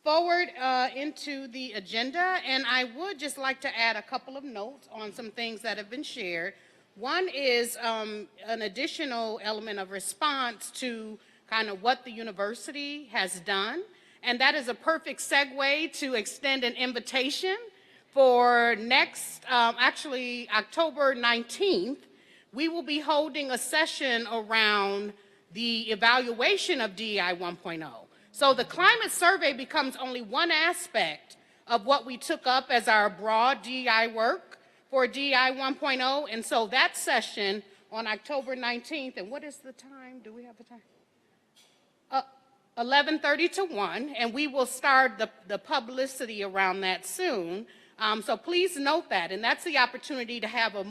Forward into the agenda, and I would just like to add a couple of notes on some things that have been shared. One is an additional element of response to kind of what the university has done, and that is a perfect segue to extend an invitation for next, actually October 19th, we will be holding a session around the evaluation of DEI 1.0. So the climate survey becomes only one aspect of what we took up as our broad DEI work for DEI 1.0. And so that session on October 19th, and what is the time? Do we have a time? 11:30 to 1, and we will start the publicity around that soon. So please note that, and that's the opportunity to have a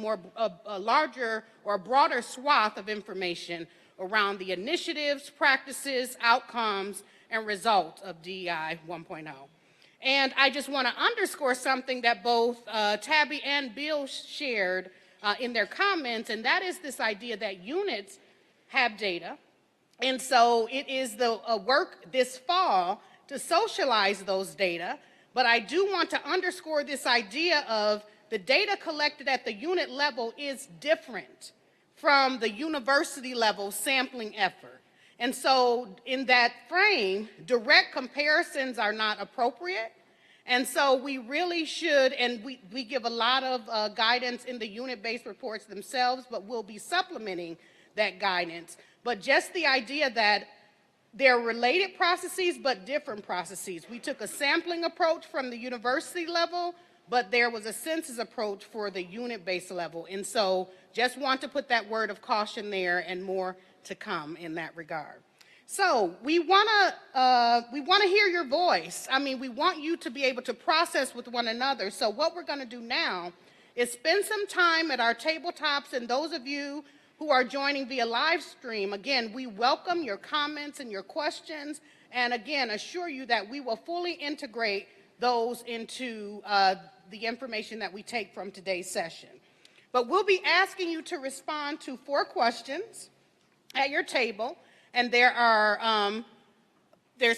larger or a broader swath of information around the initiatives, practices, outcomes, and results of DEI 1.0. And I just want to underscore something that both Tabby and Bill shared in their comments, and that is this idea that units have data. And so it is the work this fall to socialize those data. But I do want to underscore this idea of the data collected at the unit level is different from the university level sampling effort. And so in that frame, direct comparisons are not appropriate. And so we really should, and we give a lot of guidance in the unit-based reports themselves, but we'll be supplementing that guidance. But just the idea that they're related processes, but different processes. We took a sampling approach from the university level, but there was a census approach for the unit-based level. And so just want to put that word of caution there, and more to come in that regard. So we want to hear your voice. I mean, we want you to be able to process with one another. So what we're going to do now is spend some time at our tabletops, and those of you who are joining via live stream, again, we welcome your comments and your questions, and again, assure you that we will fully integrate those into the information that we take from today's session. But we'll be asking you to respond to 4 questions at your table, and there's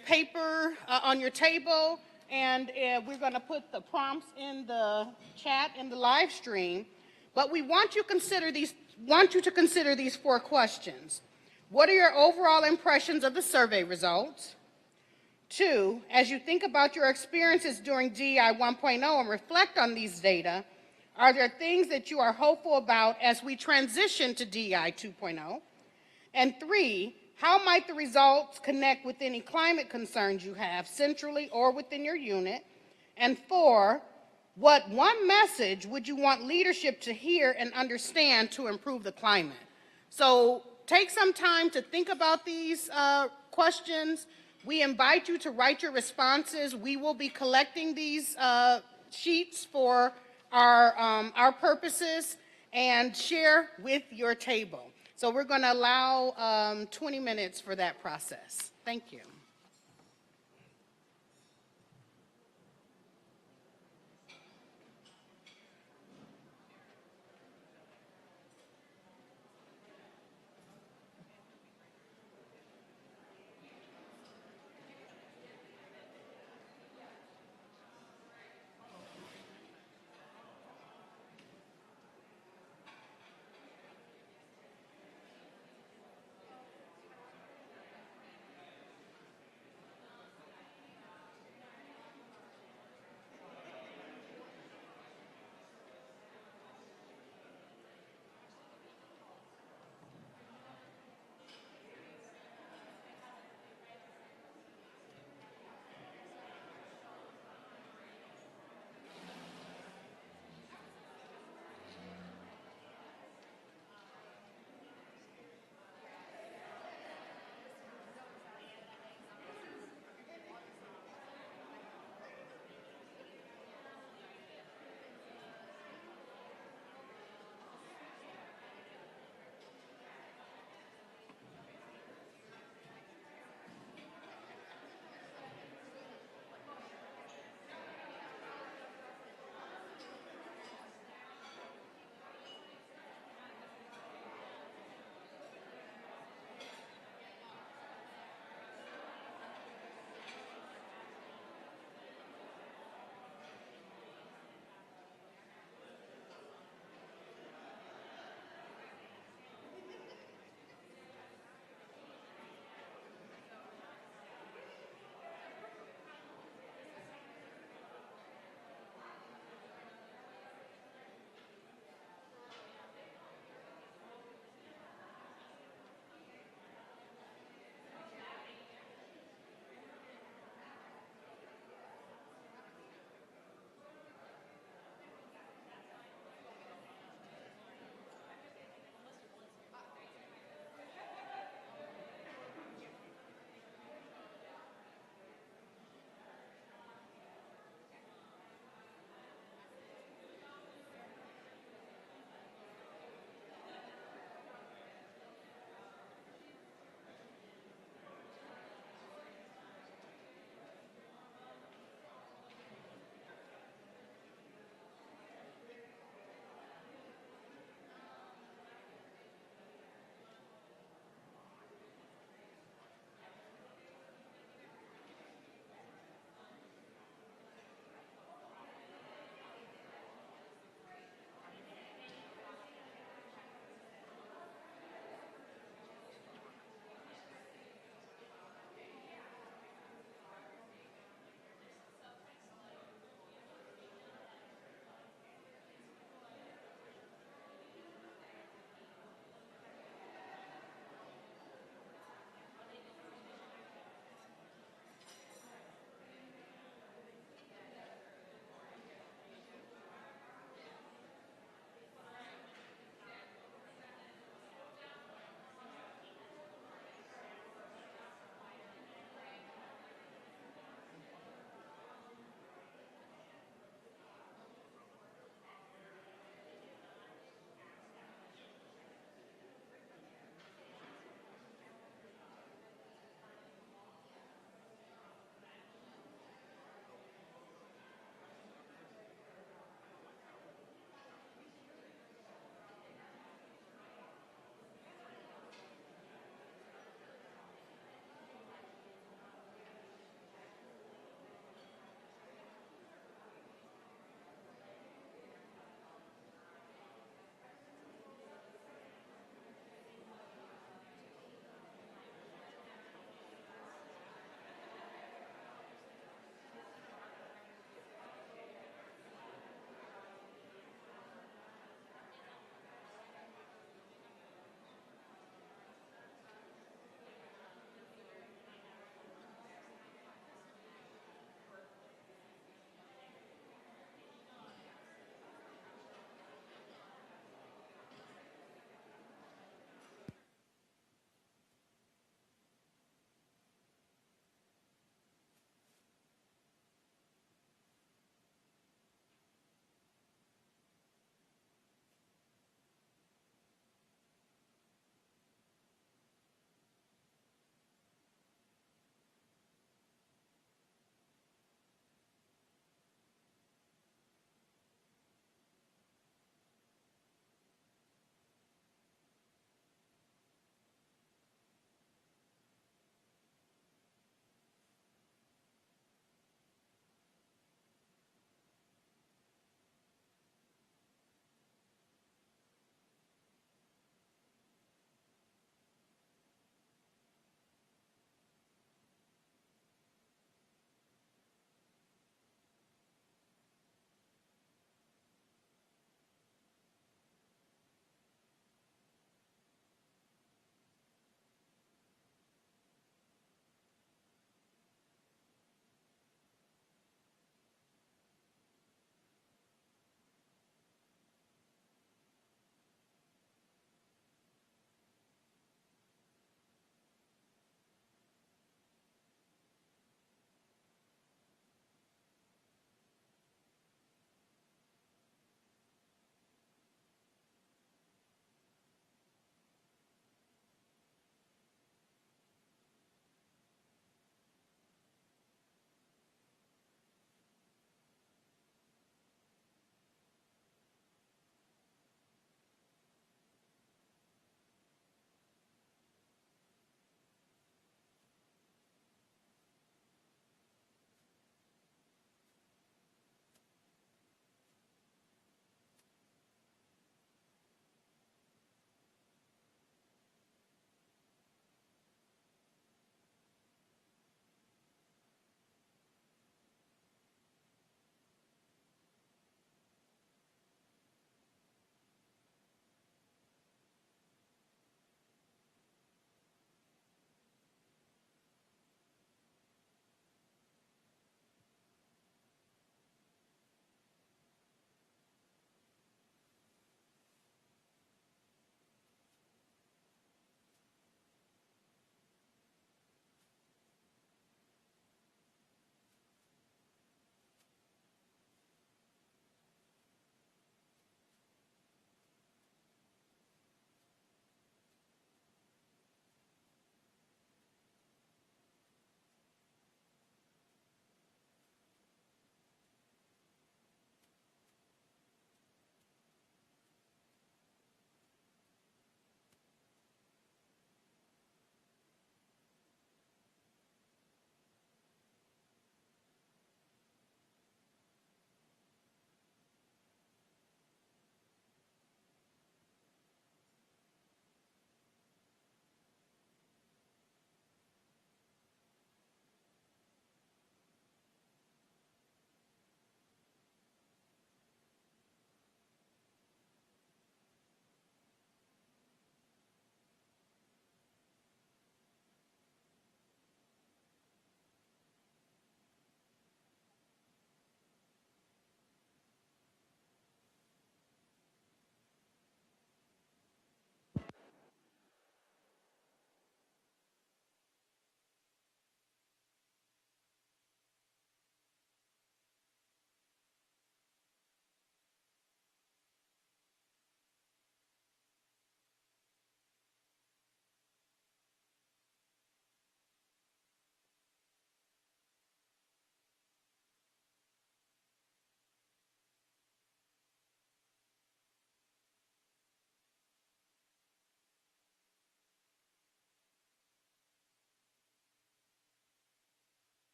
paper on your table, and we're going to put the prompts in the chat in the live stream. But we want you to consider these 4 questions. What are your overall impressions of the survey results? 2, as you think about your experiences during DEI 1.0 and reflect on these data, are there things that you are hopeful about as we transition to DEI 2.0? And 3, how might the results connect with any climate concerns you have centrally or within your unit? And 4, what one message would you want leadership to hear and understand to improve the climate? So take some time to think about these questions. We invite you to write your responses. We will be collecting these sheets for our purposes, and share with your table. So we're going to allow 20 minutes for that process. Thank you.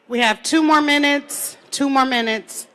We have 2 more minutes, 2 more minutes.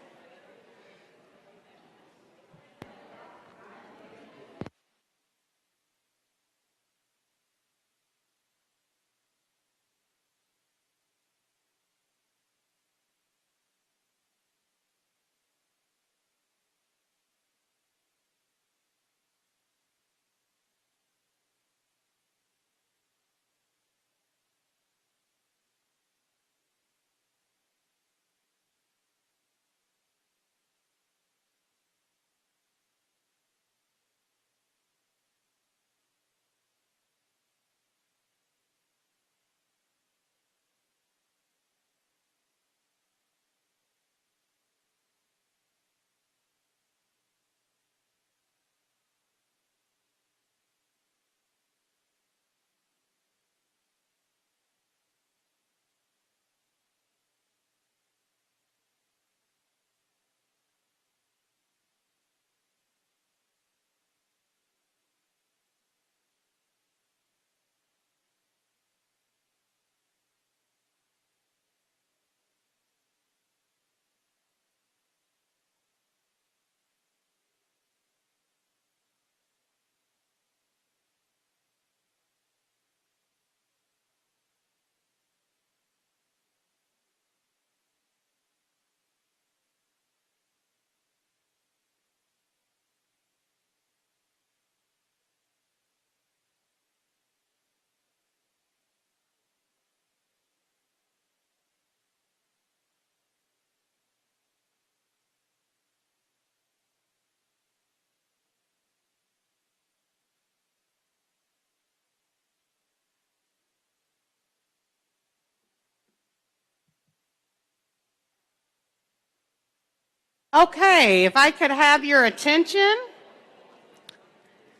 Okay, if I could have your attention.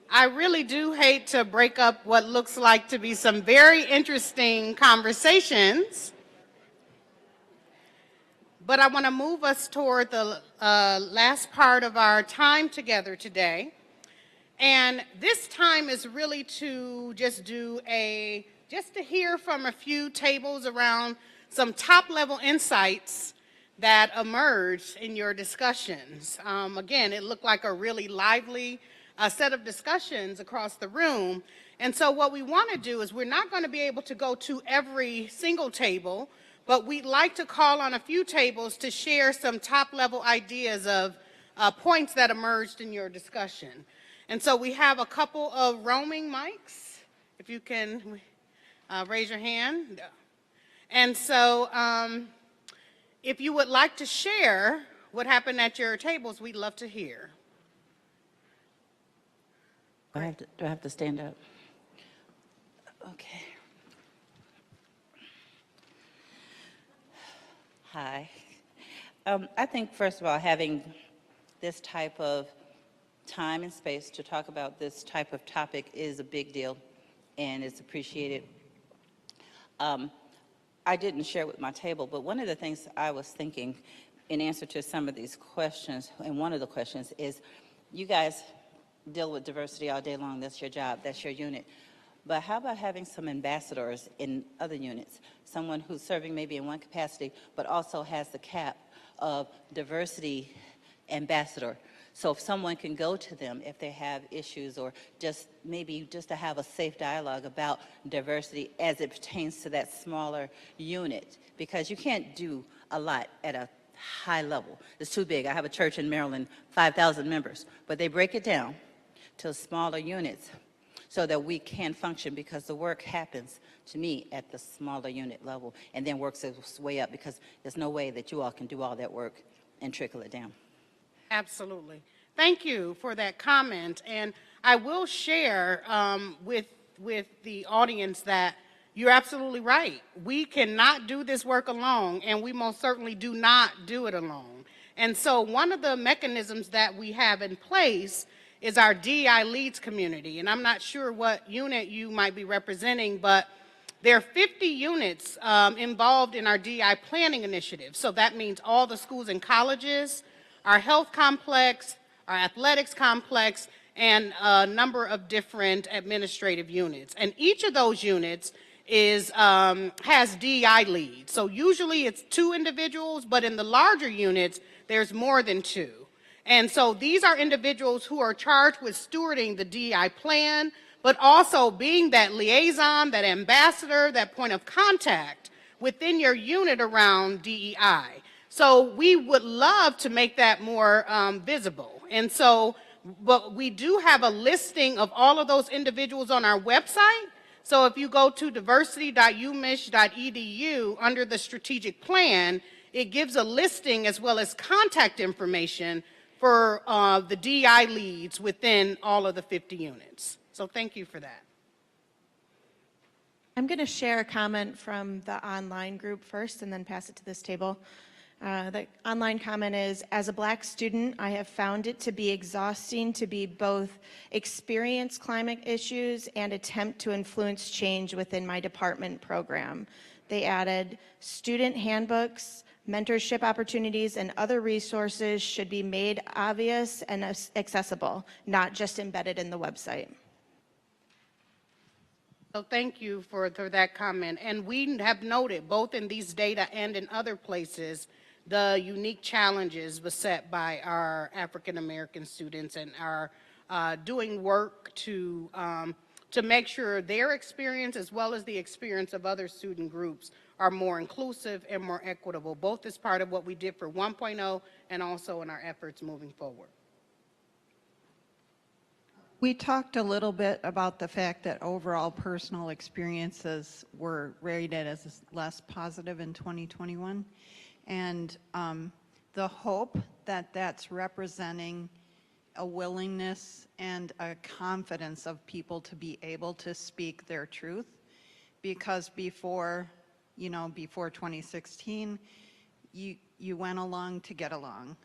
I really do hate to break up what looks like to be some very interesting conversations, but I want to move us toward the last part of our time together today. And this time is really to just just to hear from a few tables around some top-level insights that emerged in your discussions. Again, it looked like a really lively set of discussions across the room. And so what we want to do is we're not going to be able to go to every single table, but we'd like to call on a few tables to share some top-level ideas of points that emerged in your discussion. And so we have a couple of roaming mics, if you can raise your hand. And so if you would like to share what happened at your tables, we'd love to hear. Do I have to stand up? Okay. Hi. I think, first of all, having this type of time and space to talk about this type of topic is a big deal, and it's appreciated. I didn't share with my table, but one of the things I was thinking in answer to some of these questions, and one of the questions is, you guys deal with diversity all day long. That's your job. That's your unit. But how about having some ambassadors in other units? Someone who's serving maybe in one capacity, but also has the cap of diversity ambassador. So if someone can go to them if they have issues, or just maybe just to have a safe dialogue about diversity as it pertains to that smaller unit, because you can't do a lot at a high level. It's too big. I have a church in Maryland, 5,000 members, but they break it down to smaller units so that we can function, because the work happens, to me, at the smaller unit level, and then works its way up, because there's no way that you all can do all that work and trickle it down. Absolutely. Thank you for that comment. And I will share with the audience that you're absolutely right. We cannot do this work alone, and we most certainly do not do it alone. And so one of the mechanisms that we have in place is our DEI leads community. And I'm not sure what unit you might be representing, but there are 50 units involved in our DEI planning initiative. So that means all the schools and colleges, our health complex, our athletics complex, and a number of different administrative units. And each of those units has DEI leads. So usually it's 2 individuals, but in the larger units, there's more than 2. And so these are individuals who are charged with stewarding the DEI plan, but also being that liaison, that ambassador, that point of contact within your unit around DEI. So we would love to make that more visible. And so, but we do have a listing of all of those individuals on our website. So if you go to diversity.umich.edu under the strategic plan, it gives a listing as well as contact information for the DEI leads within all of the 50 units. So thank you for that. I'm going to share a comment from the online group first and then pass it to this table. The online comment is, as a Black student, I have found it to be exhausting to be both experience climate issues and attempt to influence change within my department program. They added, student handbooks, mentorship opportunities, and other resources should be made obvious and accessible, not just embedded in the website. So thank you for that comment. And we have noted, both in these data and in other places, the unique challenges beset by our African American students, and are doing work to make sure their experience as well as the experience of other student groups are more inclusive and more equitable, both as part of what we did for 1.0 and also in our efforts moving forward. We talked a little bit about the fact that overall personal experiences were rated as less positive in 2021. And the hope that that's representing a willingness and a confidence of people to be able to speak their truth. Because before 2016, you went along to get along,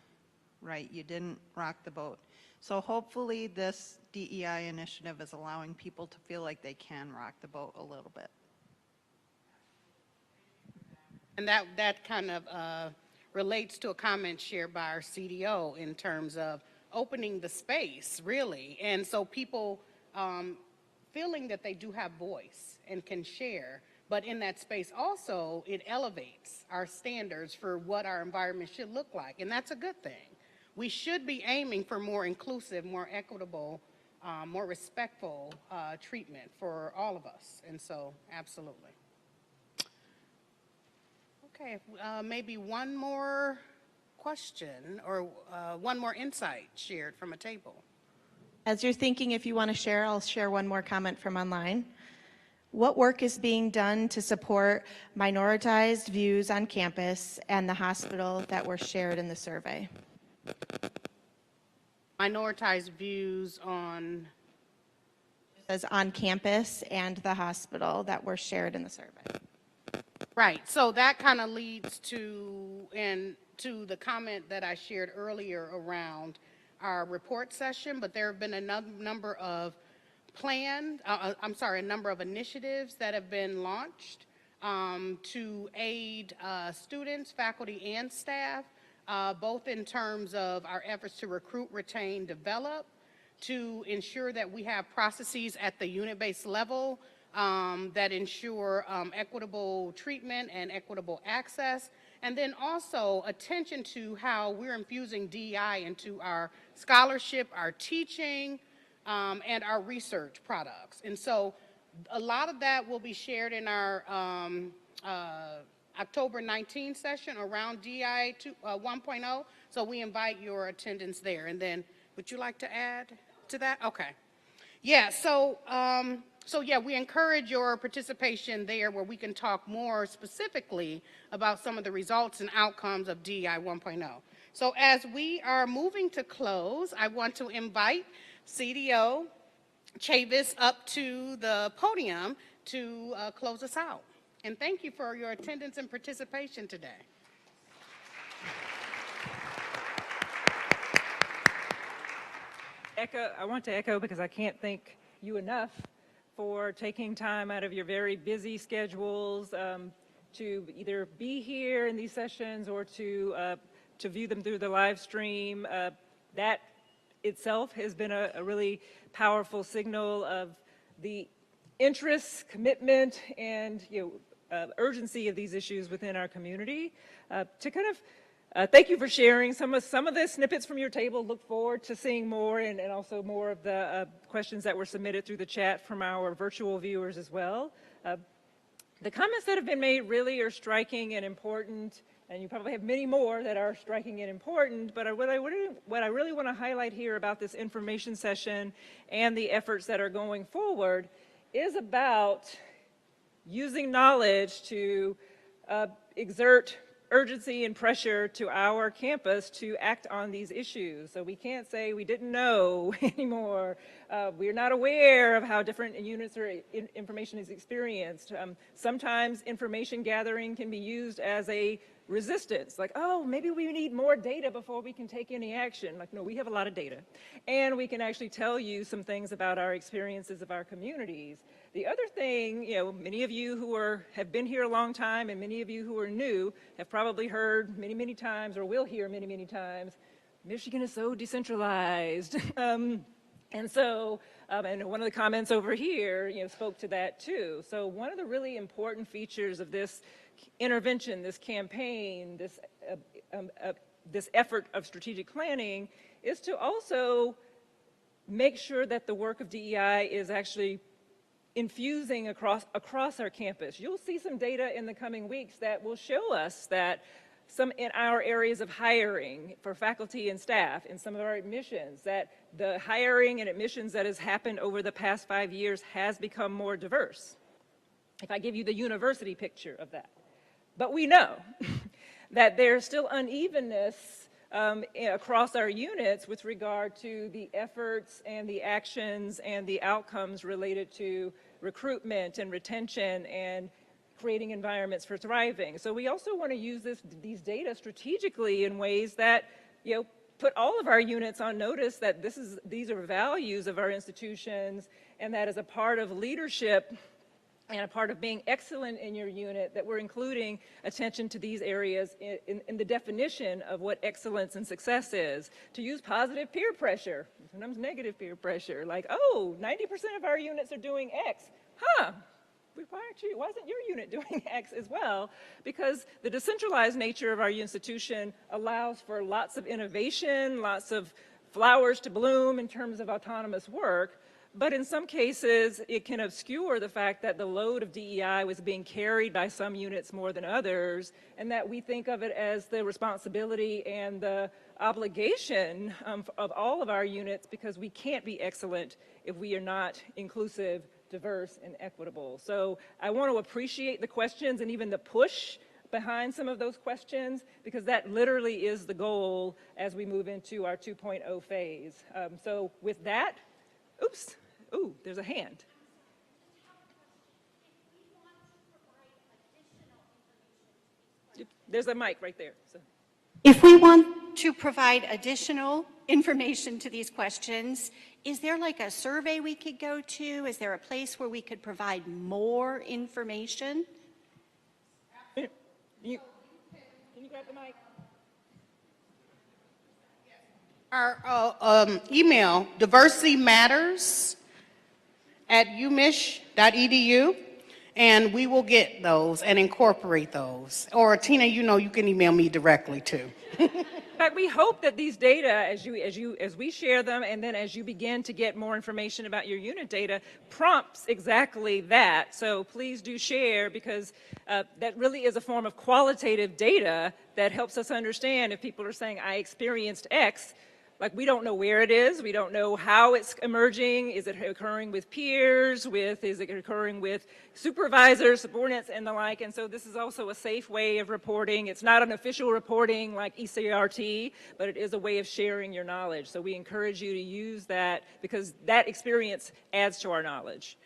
right? You didn't rock the boat. So hopefully this DEI initiative is allowing people to feel like they can rock the boat a little bit. And that kind of relates to a comment shared by our CDO in terms of opening the space, really. And so people feeling that they do have voice and can share, but in that space also, it elevates our standards for what our environment should look like. And that's a good thing. We should be aiming for more inclusive, more equitable, more respectful treatment for all of us. And so, absolutely. Okay, maybe one more question or one more insight shared from a table. As you're thinking, if you want to share, I'll share one more comment from online. What work is being done to support minoritized views on campus and the hospital that were shared in the survey? Minoritized views on? As on campus and the hospital that were shared in the survey. Right, so that kind of leads to the comment that I shared earlier around our report session, but there have been a number of a number of initiatives that have been launched to aid students, faculty, and staff, both in terms of our efforts to recruit, retain, develop, to ensure that we have processes at the unit-based level that ensure equitable treatment and equitable access, and then also attention to how we're infusing DEI into our scholarship, our teaching, and our research products. And so a lot of that will be shared in our October 19 session around DEI 1.0, so we invite your attendance there. And then, would you like to add to that? Okay. Yeah, so we encourage your participation there, where we can talk more specifically about some of the results and outcomes of DEI 1.0. So as we are moving to close, I want to invite CDO Chavis up to the podium to close us out. And thank you for your attendance and participation today. I want to echo, because I can't thank you enough for taking time out of your very busy schedules to either be here in these sessions or to view them through the live stream. That itself has been a really powerful signal of the interest, commitment, and urgency of these issues within our community. To kind of thank you for sharing some of the snippets from your table. Look forward to seeing more and also more of the questions that were submitted through the chat from our virtual viewers as well. The comments that have been made really are striking and important, and you probably have many more that are striking and important, but what I really want to highlight here about this information session and the efforts that are going forward is about using knowledge to exert urgency and pressure to our campus to act on these issues. So we can't say we didn't know anymore. We're not aware of how different units or information is experienced. Sometimes information gathering can be used as a resistance, like, oh, maybe we need more data before we can take any action. Like, no, we have a lot of data. And we can actually tell you some things about our experiences of our communities. The other thing, many of you who have been here a long time and many of you who are new have probably heard many, many times, or will hear many, many times, Michigan is so decentralized. And one of the comments over here, spoke to that too. So one of the really important features of this intervention, this campaign, this effort of strategic planning is to also make sure that the work of DEI is actually infusing across our campus. You'll see some data in the coming weeks that will show us that some in our areas of hiring for faculty and staff, in some of our admissions, that the hiring and admissions that has happened over the past 5 years has become more diverse. If I give you the university picture of that. But we know that there's still unevenness across our units with regard to the efforts and the actions and the outcomes related to recruitment and retention and creating environments for thriving. So we also want to use these data strategically in ways that put all of our units on notice that these are values of our institutions, and that as a part of leadership and a part of being excellent in your unit, that we're including attention to these areas in the definition of what excellence and success is. To use positive peer pressure, sometimes negative peer pressure, like, oh, 90% of our units are doing X. Huh, why isn't your unit doing X as well? Because the decentralized nature of our institution allows for lots of innovation, lots of flowers to bloom in terms of autonomous work. But in some cases, it can obscure the fact that the load of DEI was being carried by some units more than others, and that we think of it as the responsibility and the obligation of all of our units, because we can't be excellent if we are not inclusive, diverse, and equitable. So I want to appreciate the questions and even the push behind some of those questions, because that literally is the goal as we move into our 2.0 phase. So with that, oops, ooh, there's a hand. There's a mic right there. So. If we want to provide additional information to these questions, is there like a survey we could go to? Is there a place where we could provide more information? Can you grab the mic? Our email, diversitymatters@umich.edu, and we will get those and incorporate those. Or Tina, you can email me directly too. In fact, we hope that these data, as we share them, and then as you begin to get more information about your unit data, prompts exactly that. So please do share, because that really is a form of qualitative data that helps us understand if people are saying, I experienced X. Like, we don't know where it is. We don't know how it's emerging. Is it occurring with peers? Is it occurring with supervisors, subordinates, and the like? And so this is also a safe way of reporting. It's not an official reporting like ECRT, but it is a way of sharing your knowledge. So we encourage you to use that, because that experience adds to our knowledge.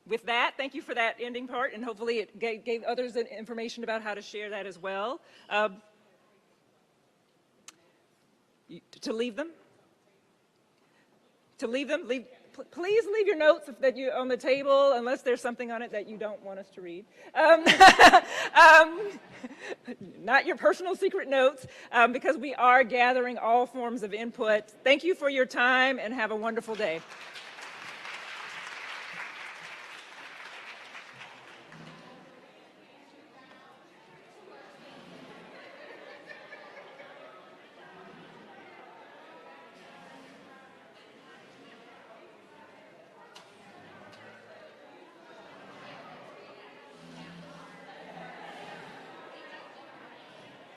With that, thank you for that ending part, and hopefully it gave others information about how to share that as well. To leave them? Please leave your notes that you on the table, unless there's something on it that you don't want us to read. Not your personal secret notes, because we are gathering all forms of input. Thank you for your time, and have a wonderful day.